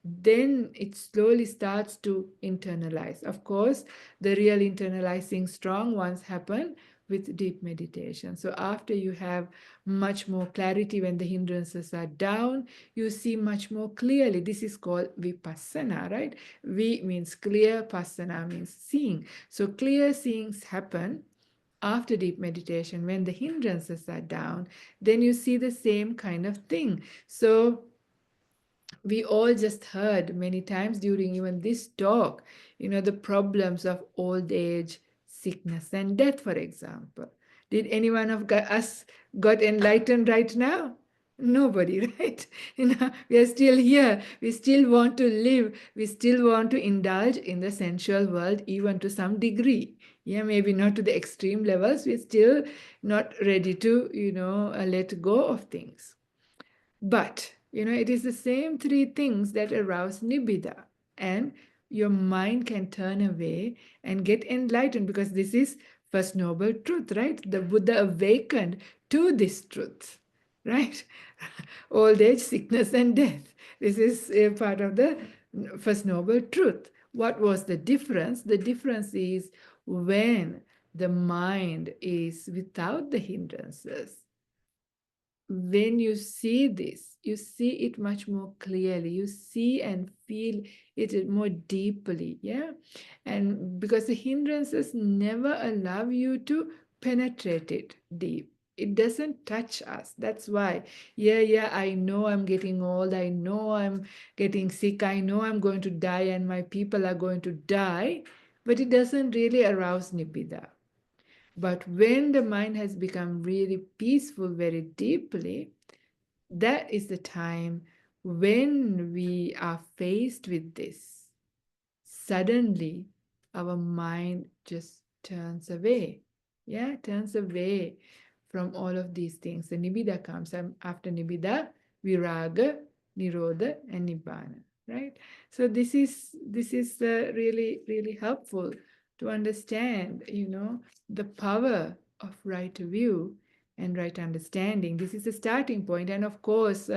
then it slowly starts to internalize. Of course, the real internalizing strong ones happen with deep meditation. So after you have much more clarity, when the hindrances are down, you see much more clearly. This is called vipassana, right? Vi means clear, passana means seeing. So clear seeings happen after deep meditation. When the hindrances are down, then you see the same kind of thing. So we all just heard many times during even this talk, the problems of old age, sickness, and death, for example. Did anyone of us got enlightened right now? Nobody, right? We are still here. We still want to live. We still want to indulge in the sensual world, even to some degree. Yeah, maybe not to the extreme levels. We're still not ready to, let go of things. But It is the same three things that arouse nibbida. And your mind can turn away and get enlightened, because this is first noble truth, right? The Buddha awakened to this truth, right? Old age, sickness, and death. This is a part of the first noble truth. What was the difference? The difference is when the mind is without the hindrances. When you see this, you see it much more clearly. You see and feel it more deeply, yeah? And because the hindrances never allow you to penetrate it deep. It doesn't touch us. That's why, yeah, I know I'm getting old. I know I'm getting sick. I know I'm going to die and my people are going to die. But it doesn't really arouse nibbida. But when the mind has become really peaceful very deeply, that is the time when we are faced with this. Suddenly, our mind just turns away. Yeah, turns away from all of these things. The Nibbida comes, and after Nibbida, Viraga, Nirodha, and Nibbana. Right? So this is really helpful to understand, the power of right view and right understanding. This is the starting point, and of course,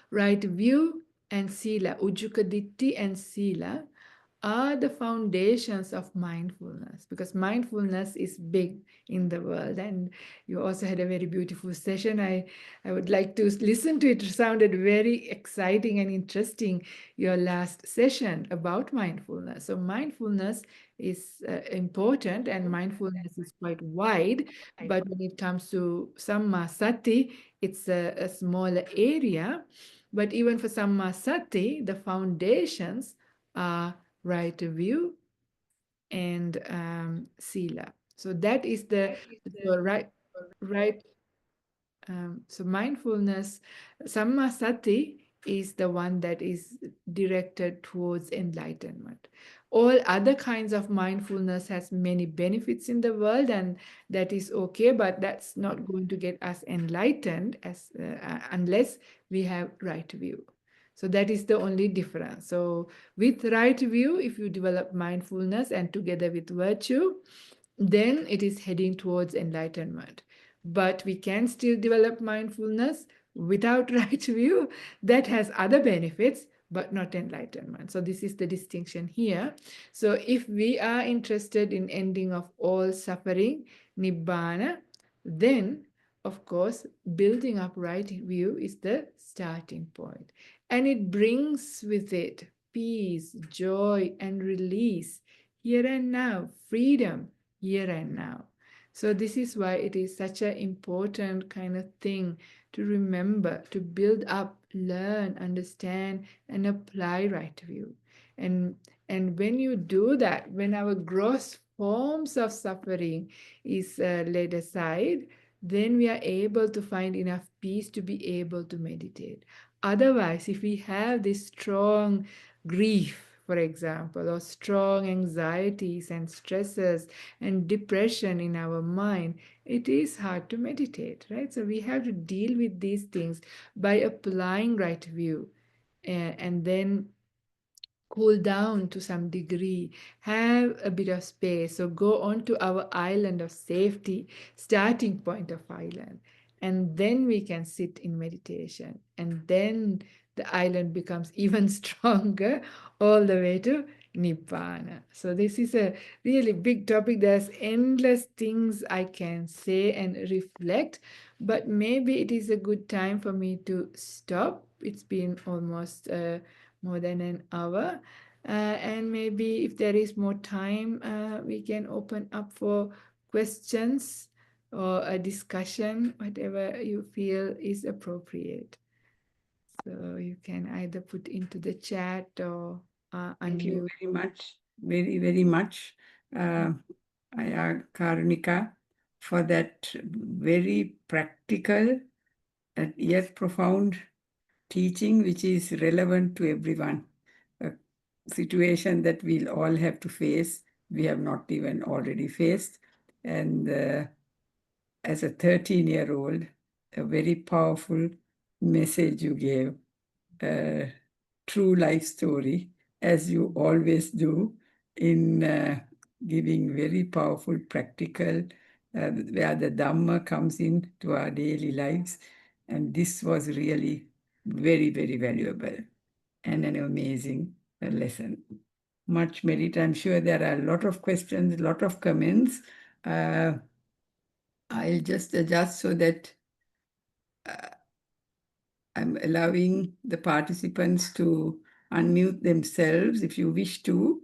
right view and sila, Ujjukaditti and sila, are the foundations of mindfulness, because mindfulness is big in the world. And you also had a very beautiful session. I would like to listen to it. It sounded very exciting and interesting, your last session about mindfulness. So mindfulness is important, and mindfulness is quite wide, but when it comes to samma sati, it's a smaller area. But even for samma sati, the foundations are right view and sila. So that is the right so mindfulness, sammasati, is the one that is directed towards enlightenment. All other kinds of mindfulness has many benefits in the world, and that is okay, but that's not going to get us enlightened unless we have right view. So that is the only difference. So with right view, if you develop mindfulness and together with virtue, then it is heading towards enlightenment. But we can still develop mindfulness without right view that has other benefits, but not enlightenment. So this is the distinction here. So if we are interested in ending of all suffering, nibbana, then of course building up right view is the starting point. And it brings with it peace, joy, and release here and now, freedom here and now. So this is why it is such an important kind of thing to remember, to build up, learn, understand, and apply right view. And and when you do that, when our gross forms of suffering is laid aside, then we are able to find enough peace to be able to meditate. Otherwise, if we have this strong grief, for example, or strong anxieties and stresses and depression in our mind, it is hard to meditate, right? So we have to deal with these things by applying right view, and then cool down to some degree, have a bit of space. So go on to our island of safety, starting point of island. And then we can sit in meditation. And then the island becomes even stronger all the way to Nibbana. So this is a really big topic. There's endless things I can say and reflect, but maybe it is a good time for me to stop. It's been almost more than an hour. And maybe if there is more time, we can open up for questions or a discussion, whatever you feel is appropriate. So you can either put into the chat or Thank you unmute. very much, very much, Ayya Karunika, for that very practical and yet profound teaching, which is relevant to everyone. A situation that we'll all have to face, we have not even already faced. And as a 13-year-old, a very powerful message you gave, a true life story, as you always do, in giving very powerful, practical, where the Dhamma comes into our daily lives. And this was really very, very valuable and an amazing lesson. Much merit. I'm sure there are a lot of questions, a lot of comments. I'll just adjust so that I'm allowing the participants to unmute themselves. If you wish to,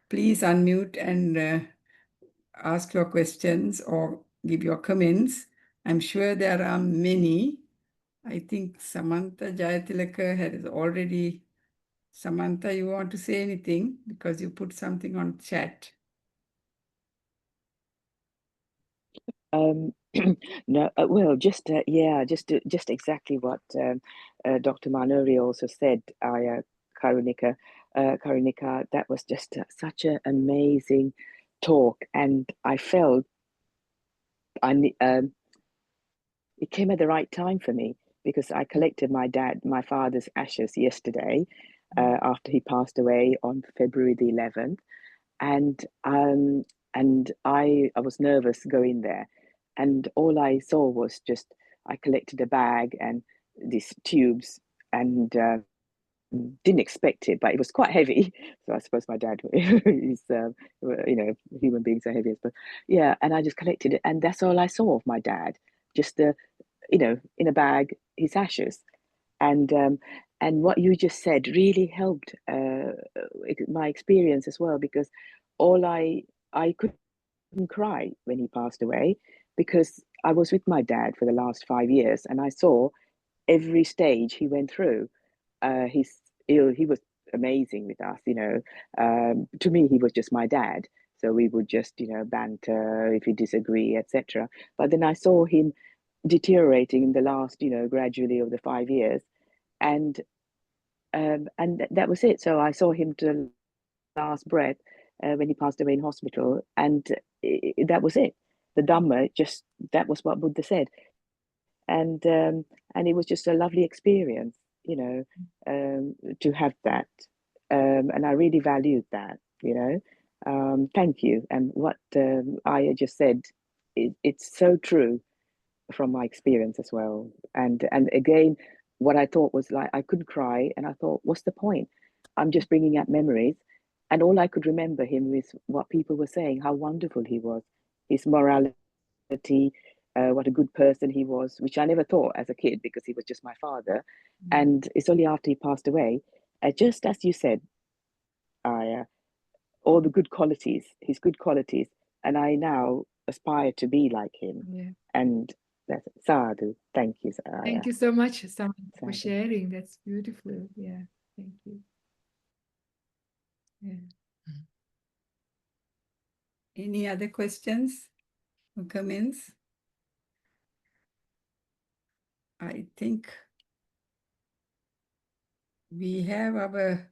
please unmute and ask your questions or give your comments. I'm sure there are many. I think Samantha Jayatilaka has already. Samantha, you want to say anything? Because you put something on chat. No, well, just exactly what Dr. Manouri also said, Ayya, Karunika. Karunika, that was just such an amazing talk, and I felt it came at the right time for me because I collected my father's ashes yesterday, after he passed away on February the 11th, and I was nervous going there, and all I saw was just I collected a bag and these tubes, and didn't expect it, but it was quite heavy. So I suppose my dad is, human beings are heavy, but yeah. And I just collected it, and that's all I saw of my dad, just in a bag, his ashes, and what you just said really helped my experience as well, because all I couldn't cry when he passed away, because I was with my dad for the last 5 years, and I saw every stage he went through. He's ill. He was amazing with us. To me, he was just my dad. So we would just, banter if we disagree, etc. But then I saw him deteriorating in the last, gradually over the 5 years, and that was it. So I saw him to the last breath when he passed away in hospital, and that was it. The Dhamma, just that was what Buddha said, and it was just a lovely experience, to have that, and I really valued that. Thank you. And what Aya just said, it's so true from my experience as well. And again, what I thought was like I couldn't cry, and I thought, what's the point? I'm just bringing up memories, and all I could remember him is what people were saying, how wonderful he was, his morality, what a good person he was, which I never thought as a kid because he was just my father. And it's only after he passed away, just as you said, I all the good qualities, his good qualities, and I now aspire to be like him. Yeah. And that's sadhu. Thank you, Ayya. Thank you so much, Samantha, for Sadhu. sharing. That's beautiful. Yeah, thank you. Yeah. Any other questions or comments? I think we have our,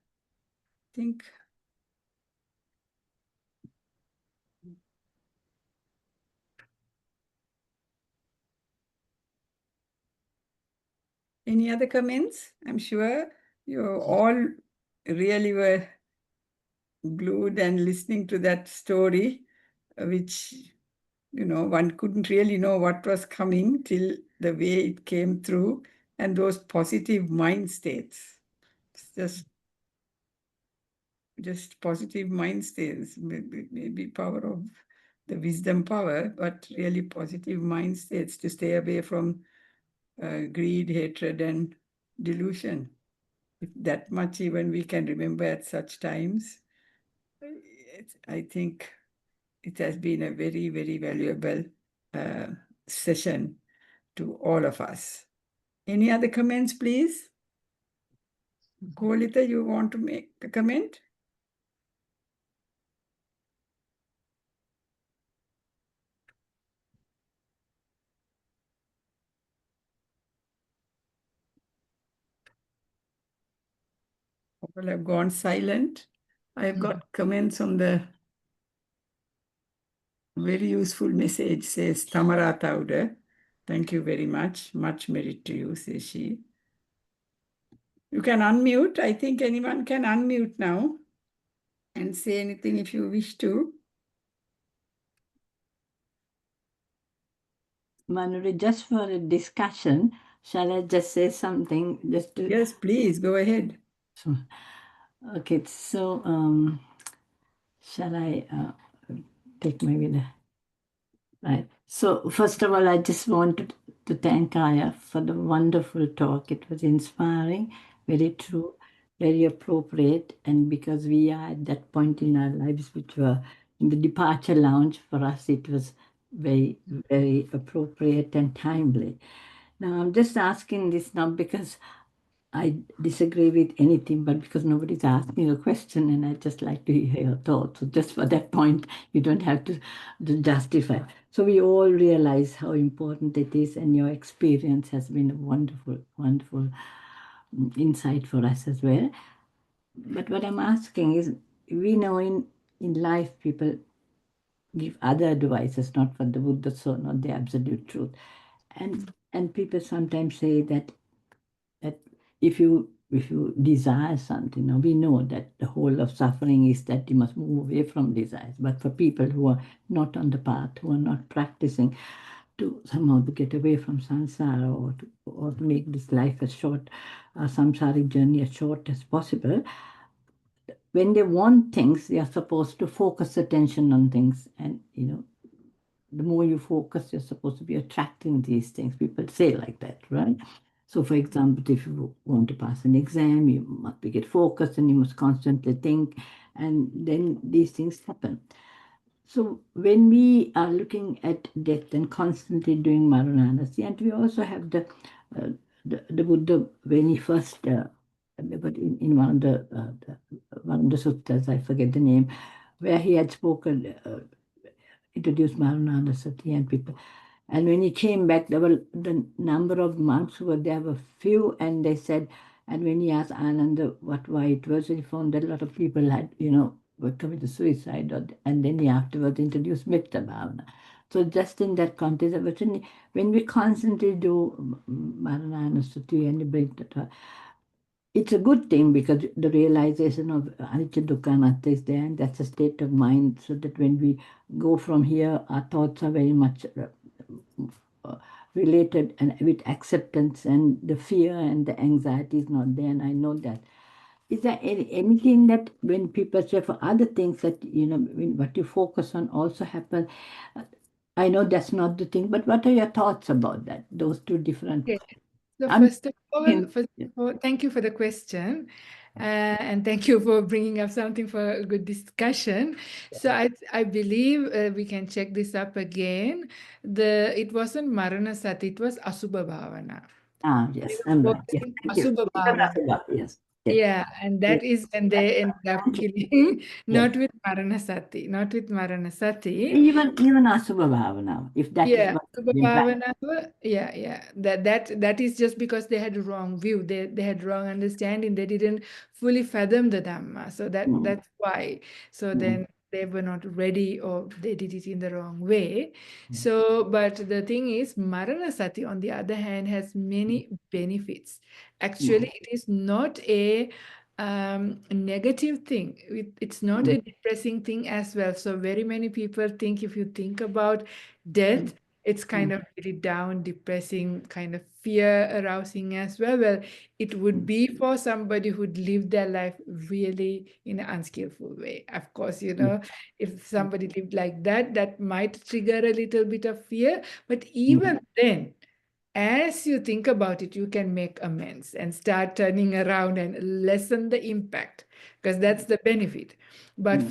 any other comments? I'm sure you all really were glued and listening to that story, which, one couldn't really know what was coming till the way it came through, and those positive mind states. It's just positive mind states, maybe power of the wisdom power, but really positive mind states to stay away from greed, hatred, and delusion. If that much even we can remember at such times, I think it has been a very, very valuable session to all of us. Any other comments, please? Kolita, you want to make a comment? People have gone silent. I've got comments on the very useful message, says Tamara Taude. Thank you very much. Much merit to you, says she. You can unmute. I think anyone can unmute now and say anything if you wish to. Manouri, just for a discussion, shall I just say something? Just to... Yes, please, go ahead. Okay, so shall I take my video? Right. So first of all, I just wanted to thank Ayya for the wonderful talk. It was inspiring, very true, very appropriate. And because we are at that point in our lives, which were in the departure lounge, for us it was very, very appropriate and timely. Now I'm just asking this now because I disagree with anything, but because nobody's asking a question and I just like to hear your thoughts. So just for that point, you don't have to justify. So we all realize how important it is, and your experience has been a wonderful, wonderful insight for us as well. But what I'm asking is, we know in life people give other advices, not for the Buddha, so not the absolute truth. And people sometimes say that if you desire something, now we know that the whole of suffering is that you must move away from desires. But for people who are not on the path, who are not practicing to somehow to get away from samsara or to make this life as short, samsaric journey as short as possible, when they want things, they are supposed to focus attention on things. And, the more you focus, you're supposed to be attracting these things. People say like that, right? So, for example, if you want to pass an exam, you must be get focused and you must constantly think, and then these things happen. So, when we are looking at death and constantly doing Marananasi, and we also have the Buddha when he first, but in one of the suttas, I forget the name, where he had spoken, introduced Marananasati and people. And when he came back, there were the number of monks who were there were few, and they said, and when he asked Ananda why it was, he found that a lot of people had, were committed suicide, and then he afterwards introduced Metta Bhavana. So just in that context, when we constantly do Marananasati and bring that, it's a good thing because the realization of Anicca Dukkha Anatta is there, and that's a state of mind, so that when we go from here, our thoughts are very much related and with acceptance, and the fear and the anxiety is not there, and I know that. Is there anything that when people say for other things that, what you focus on also happen? I know that's not the thing, but what are your thoughts about that? Those two different. Okay. So I'm first of all, thank you for the question, and thank you for bringing up something for a good discussion. So I believe we can check this up again. It wasn't Maranasati, it was Asubha Bhavana. Yes, I'm right. Yes, thank you. Asubha Bhavana. Yes. Yeah, and that is when they ended up killing, Yes. not with Maranasati, not with Maranasati. Even Asubha Bhavana, if that is Yeah, what Subha you imply. Bhavana, yeah. That is just because they had a wrong view. They had wrong understanding. They didn't fully fathom the Dhamma. So that's why. So then they were not ready, or they did it in the wrong way. So, but the thing is, Maranasati, on the other hand, has many benefits. Actually, it is not a negative thing. It's not a depressing thing as well. So very many people think if you think about death, it's kind of really down, depressing, kind of fear arousing as well. Well, it would be for somebody who'd lived their life really in an unskillful way. Of course, if somebody lived like that, that might trigger a little bit of fear. But even then, as you think about it, you can make amends and start turning around and lessen the impact, because that's the benefit. But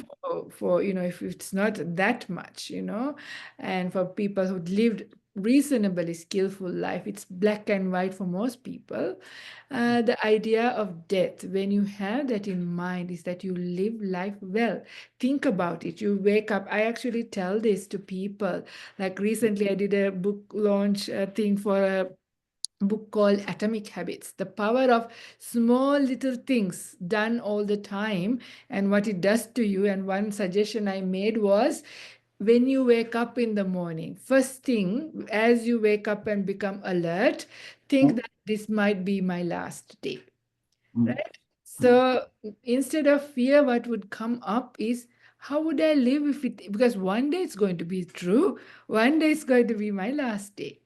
for if it's not that much, and for people who lived reasonably skillful life, it's black and white for most people. The idea of death, when you have that in mind, is that you live life well. Think about it. You wake up. I actually tell this to people. Like recently, I did a book launch thing for a book called Atomic Habits, the power of small little things done all the time and what it does to you. And one suggestion I made was, when you wake up in the morning, first thing, as you wake up and become alert, think that this might be my last day, right? So instead of fear, what would come up is, how would I live if it, because one day it's going to be true, one day it's going to be my last day.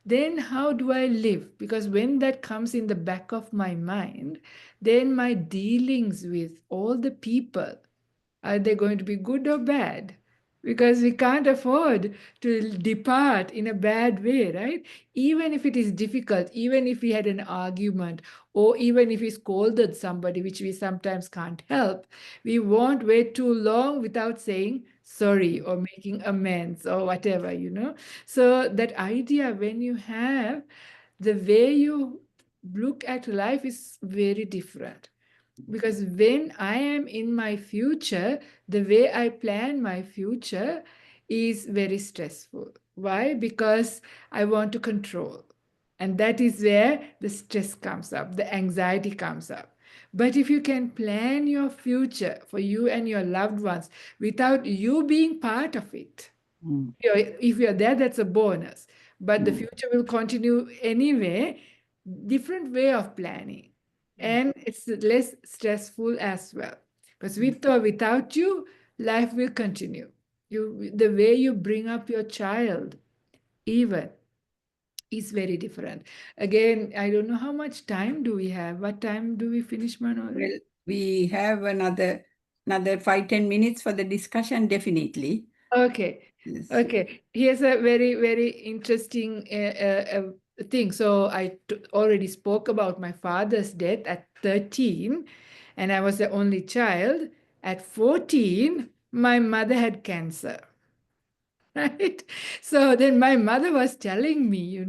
Then how do I live? Because when that comes in the back of my mind, then my dealings with all the people, are they going to be good or bad? Because we can't afford to depart in a bad way, right? Even if it is difficult, even if we had an argument, or even if we scolded somebody, which we sometimes can't help, we won't wait too long without saying sorry or making amends or whatever, you know? So that idea, when you have, the way you look at life is very different. Because when I am in my future, the way I plan my future is very stressful. Why? Because I want to control. And that is where the stress comes up, the anxiety comes up. But if you can plan your future for you and your loved ones without you being part of it, if you're there, that's a bonus. But the future will continue anyway, different way of planning. And it's less stressful as well. Because with or without you, life will continue. The way you bring up your child, even, is very different. Again, I don't know how much time do we have. What time do we finish, Manouri? Well, we have another 5-10 minutes for the discussion, definitely. Okay. Yes. Okay. Here's a very, very interesting thing. So I already spoke about my father's death at 13, and I was the only child. At 14, my mother had cancer. Right? So then my mother was telling me,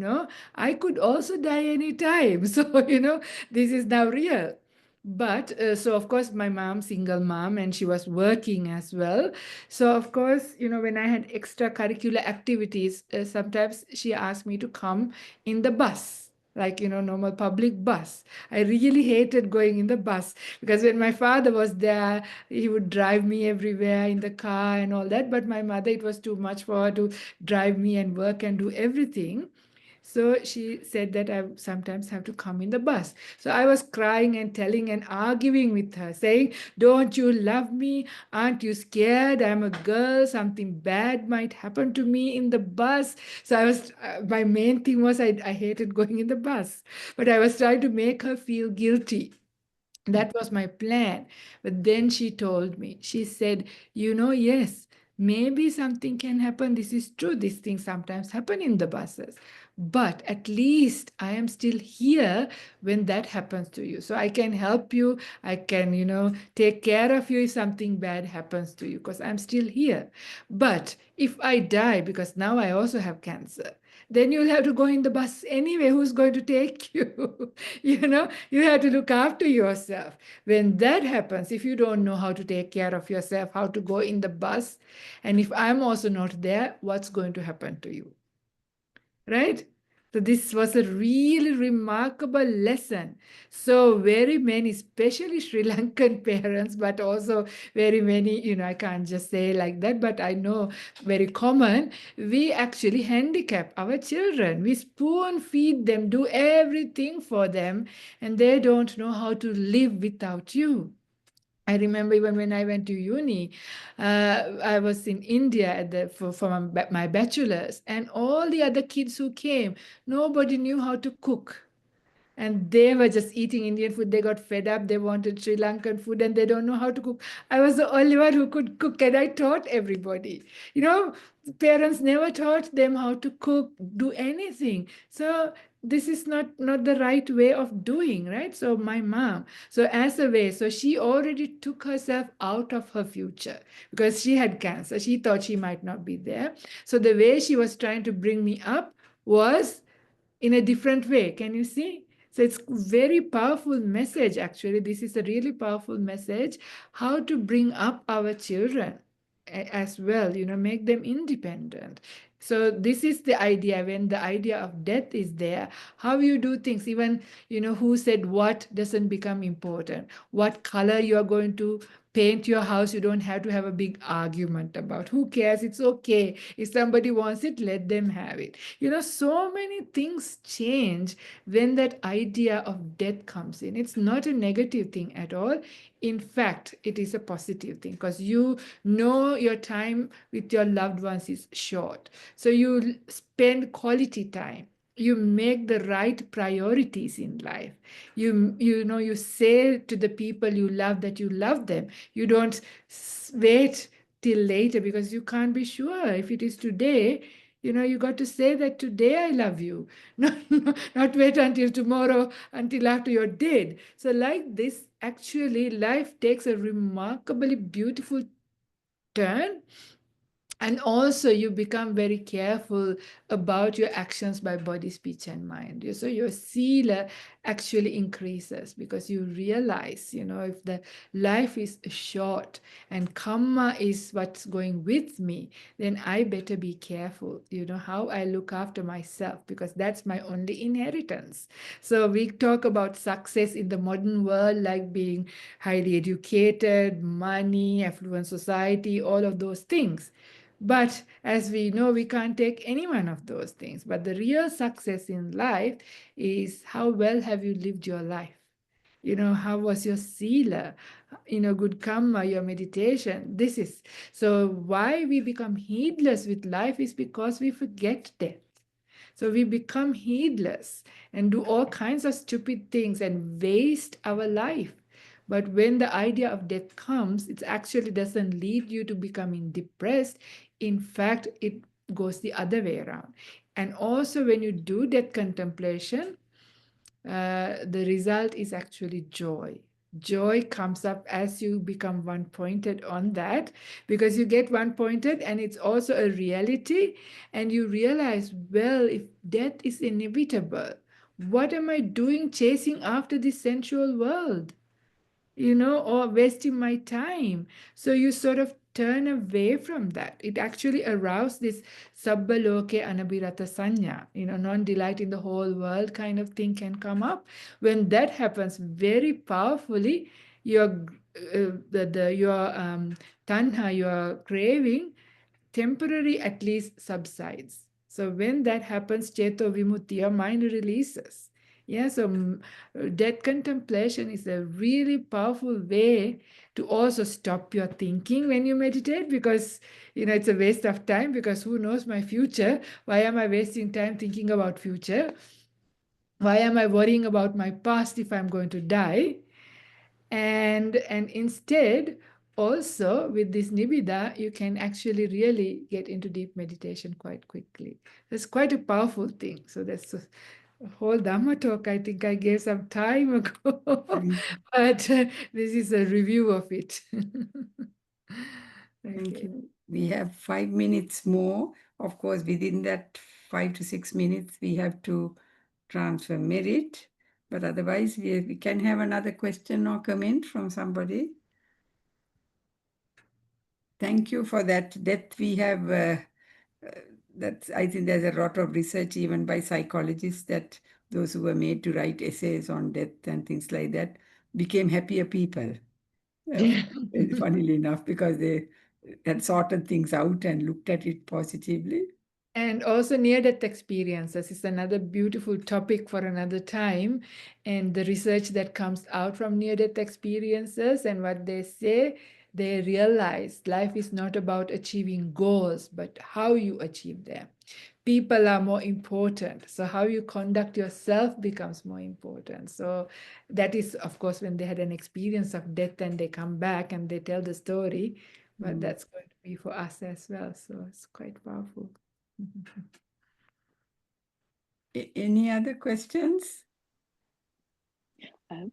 I could also die anytime. So, this is now real. But so, of course, my mom, single mom, and she was working as well. So, of course, when I had extracurricular activities, sometimes she asked me to come in the bus. Like, normal public bus. I really hated going in the bus because when my father was there, he would drive me everywhere in the car and all that. But my mother, it was too much for her to drive me and work and do everything. So she said that I sometimes have to come in the bus. So I was crying and telling and arguing with her, saying, don't you love me? Aren't you scared? I'm a girl. Something bad might happen to me in the bus. So my main thing was I hated going in the bus. But I was trying to make her feel guilty. That was my plan. But then she told me, she said, yes, maybe something can happen. This is true. These things sometimes happen in the buses. But at least I am still here when that happens to you. So I can help you. I can, take care of you if something bad happens to you because I'm still here. But if I die, because now I also have cancer, then you'll have to go in the bus anyway. Who's going to take you? You have to look after yourself. When that happens, if you don't know how to take care of yourself, how to go in the bus, and if I'm also not there, what's going to happen to you? Right? So this was a really remarkable lesson. So very many, especially Sri Lankan parents, but also very many, I can't just say like that, but I know very common, we actually handicap our children. We spoon feed them, do everything for them, and they don't know how to live without you. I remember even when I went to uni, I was in India for my bachelor's, and all the other kids who came, nobody knew how to cook. And they were just eating Indian food. They got fed up. They wanted Sri Lankan food and they don't know how to cook. I was the only one who could cook and I taught everybody. Parents never taught them how to cook, do anything. So this is not the right way of doing, right? So my mom, so as a way, so she already took herself out of her future because she had cancer. She thought she might not be there. So the way she was trying to bring me up was in a different way. Can you see? So it's very powerful message, actually. This is a really powerful message, how to bring up our children as well, make them independent. So this is the idea. When the idea of death is there, how you do things, even, who said what doesn't become important. What color you are going to paint your house, you don't have to have a big argument about who cares, it's okay. If somebody wants it, let them have it. So many things change when that idea of death comes in. It's not a negative thing at all. In fact, it is a positive thing, because you know your time with your loved ones is short. So you spend quality time. You make the right priorities in life. You say to the people you love that you love them. You don't wait till later, because you can't be sure if it is today. You got to say that today I love you. Not wait until tomorrow, until after you're dead. So like this, actually, life takes a remarkably beautiful turn. And also you become very careful about your actions by body, speech, and mind. So your sila actually increases, because you realize, if the life is short and karma is what's going with me, then I better be careful, how I look after myself, because that's my only inheritance. So we talk about success in the modern world, like being highly educated, money, affluent society, all of those things. But as we know, we can't take any one of those things. But the real success in life is how well have you lived your life? How was your sila? Good karma, your meditation. This is so why we become heedless with life is because we forget death. So we become heedless and do all kinds of stupid things and waste our life. But when the idea of death comes, it actually doesn't lead you to becoming depressed. In fact, it goes the other way around. And also, when you do death contemplation, the result is actually joy. Joy comes up as you become one pointed on that, because you get one pointed and it's also a reality, and you realize, well, if death is inevitable, what am I doing chasing after this sensual world? Or wasting my time. So you sort of turn away from that. It actually aroused this sabbaloke anabhirata sanya, non-delight in the whole world kind of thing can come up. When that happens very powerfully, your tanha, your craving, temporary at least subsides. So when that happens, Cheto Vimutti, your mind releases. Yeah, so death contemplation is a really powerful way to also stop your thinking when you meditate, because it's a waste of time, because who knows my future? Why am I wasting time thinking about future? Why am I worrying about my past if I'm going to die? And instead, also with this nibbida, you can actually really get into deep meditation quite quickly. That's quite a powerful thing. So that's a whole Dhamma talk I think I gave some time ago, but this is a review of it. Thank you. We have 5 minutes more. Of course, within that 5 to 6 minutes, we have to transfer merit. But otherwise, we can have another question or comment from somebody. Thank you for that. That we have, I think there's a lot of research even by psychologists that those who were made to write essays on death and things like that became happier people. Funnily enough, because they had sorted things out and looked at it positively. And also near-death experiences is another beautiful topic for another time. And the research that comes out from near-death experiences and what they say, they realize life is not about achieving goals, but how you achieve them. People are more important. So how you conduct yourself becomes more important. So that is, of course, when they had an experience of death and they come back and they tell the story. But that's going to be for us as well. So it's quite powerful. Any other questions?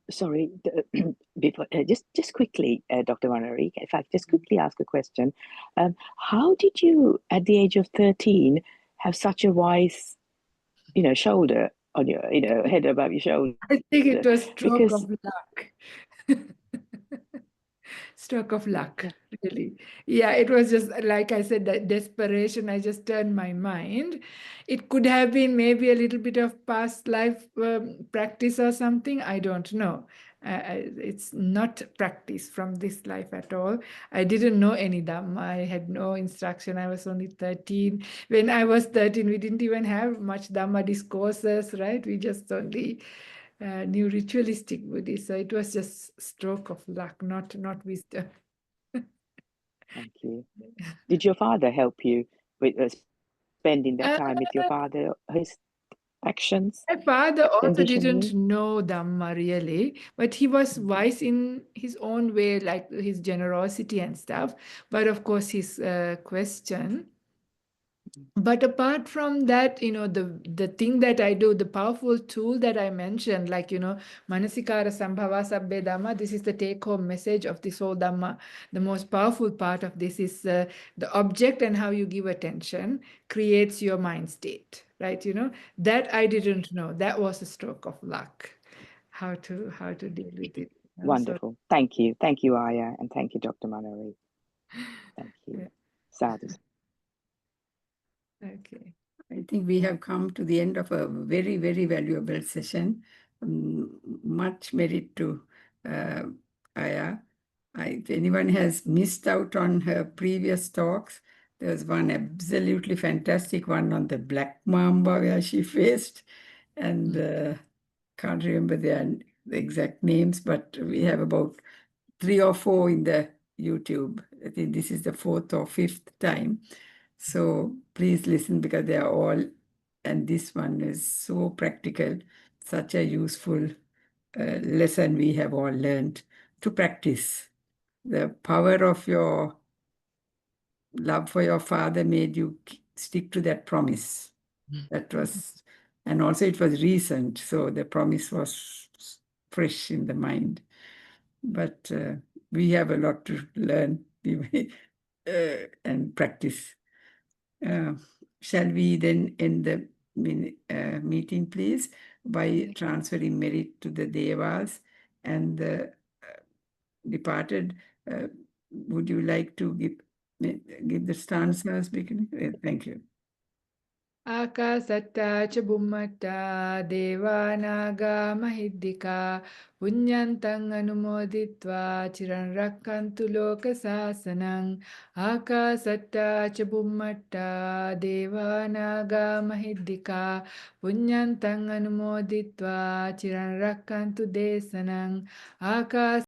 Sorry, before just quickly, Dr. Manouri, if I could just quickly ask a question. How did you, at the age of 13, have such a wise, shoulder on your, head above your shoulder? I think it was stroke Because of luck. Stroke of luck, Yeah. really. Yeah, it was just like I said, that desperation. I just turned my mind. It could have been maybe a little bit of past life practice or something. I don't know. It's not practice from this life at all. I didn't know any Dhamma. I had no instruction. I was only 13. When I was 13, we didn't even have much Dhamma discourses, right? We just only knew ritualistic Buddhist. So it was just stroke of luck, not wisdom. Thank you. Did your father help you with spending that Uh, time with your father, his actions, My father also conditioning didn't you? know Dhamma really, but he was wise in his own way, like his generosity and stuff. But of course, his question. But apart from that, the thing that I do, the powerful tool that I mentioned, like, Manasikara Sambhava Sabbe Dhamma, this is the take-home message of this whole Dhamma. The most powerful part of this is the object and how you give attention creates your mind state, right? That I didn't know. That was a stroke of luck, how to deal with it. So, Wonderful. Thank you. Thank you, Ayya, and thank you, Dr. Manouri. Thank you. yeah, Sadhu. okay. I think we have come to the end of a very, very valuable session. Much merit to Ayya. If anyone has missed out on her previous talks, there was one absolutely fantastic one on the black mamba where she faced, and can't remember the exact names, but we have about 3 or 4 in the YouTube. I think this is the 4th or 5th time. So please listen because they are all, and this one is so practical, such a useful lesson we have all learned to practice. The power of your love for your father made you stick to that promise. That was, and also it was recent, so the promise was fresh in the mind. But we have a lot to learn and practice. Shall we then end the meeting, please, by transferring merit to the Devas and the departed? Would you like to give the stanzas beginning? Thank you. Akasatta cha bummata devanaga mahiddika punyantang anumoditva chiran rakkantu loka sasanang Akasatta cha bummata devanaga mahiddika punyantang anumoditva chiran rakkantu desanang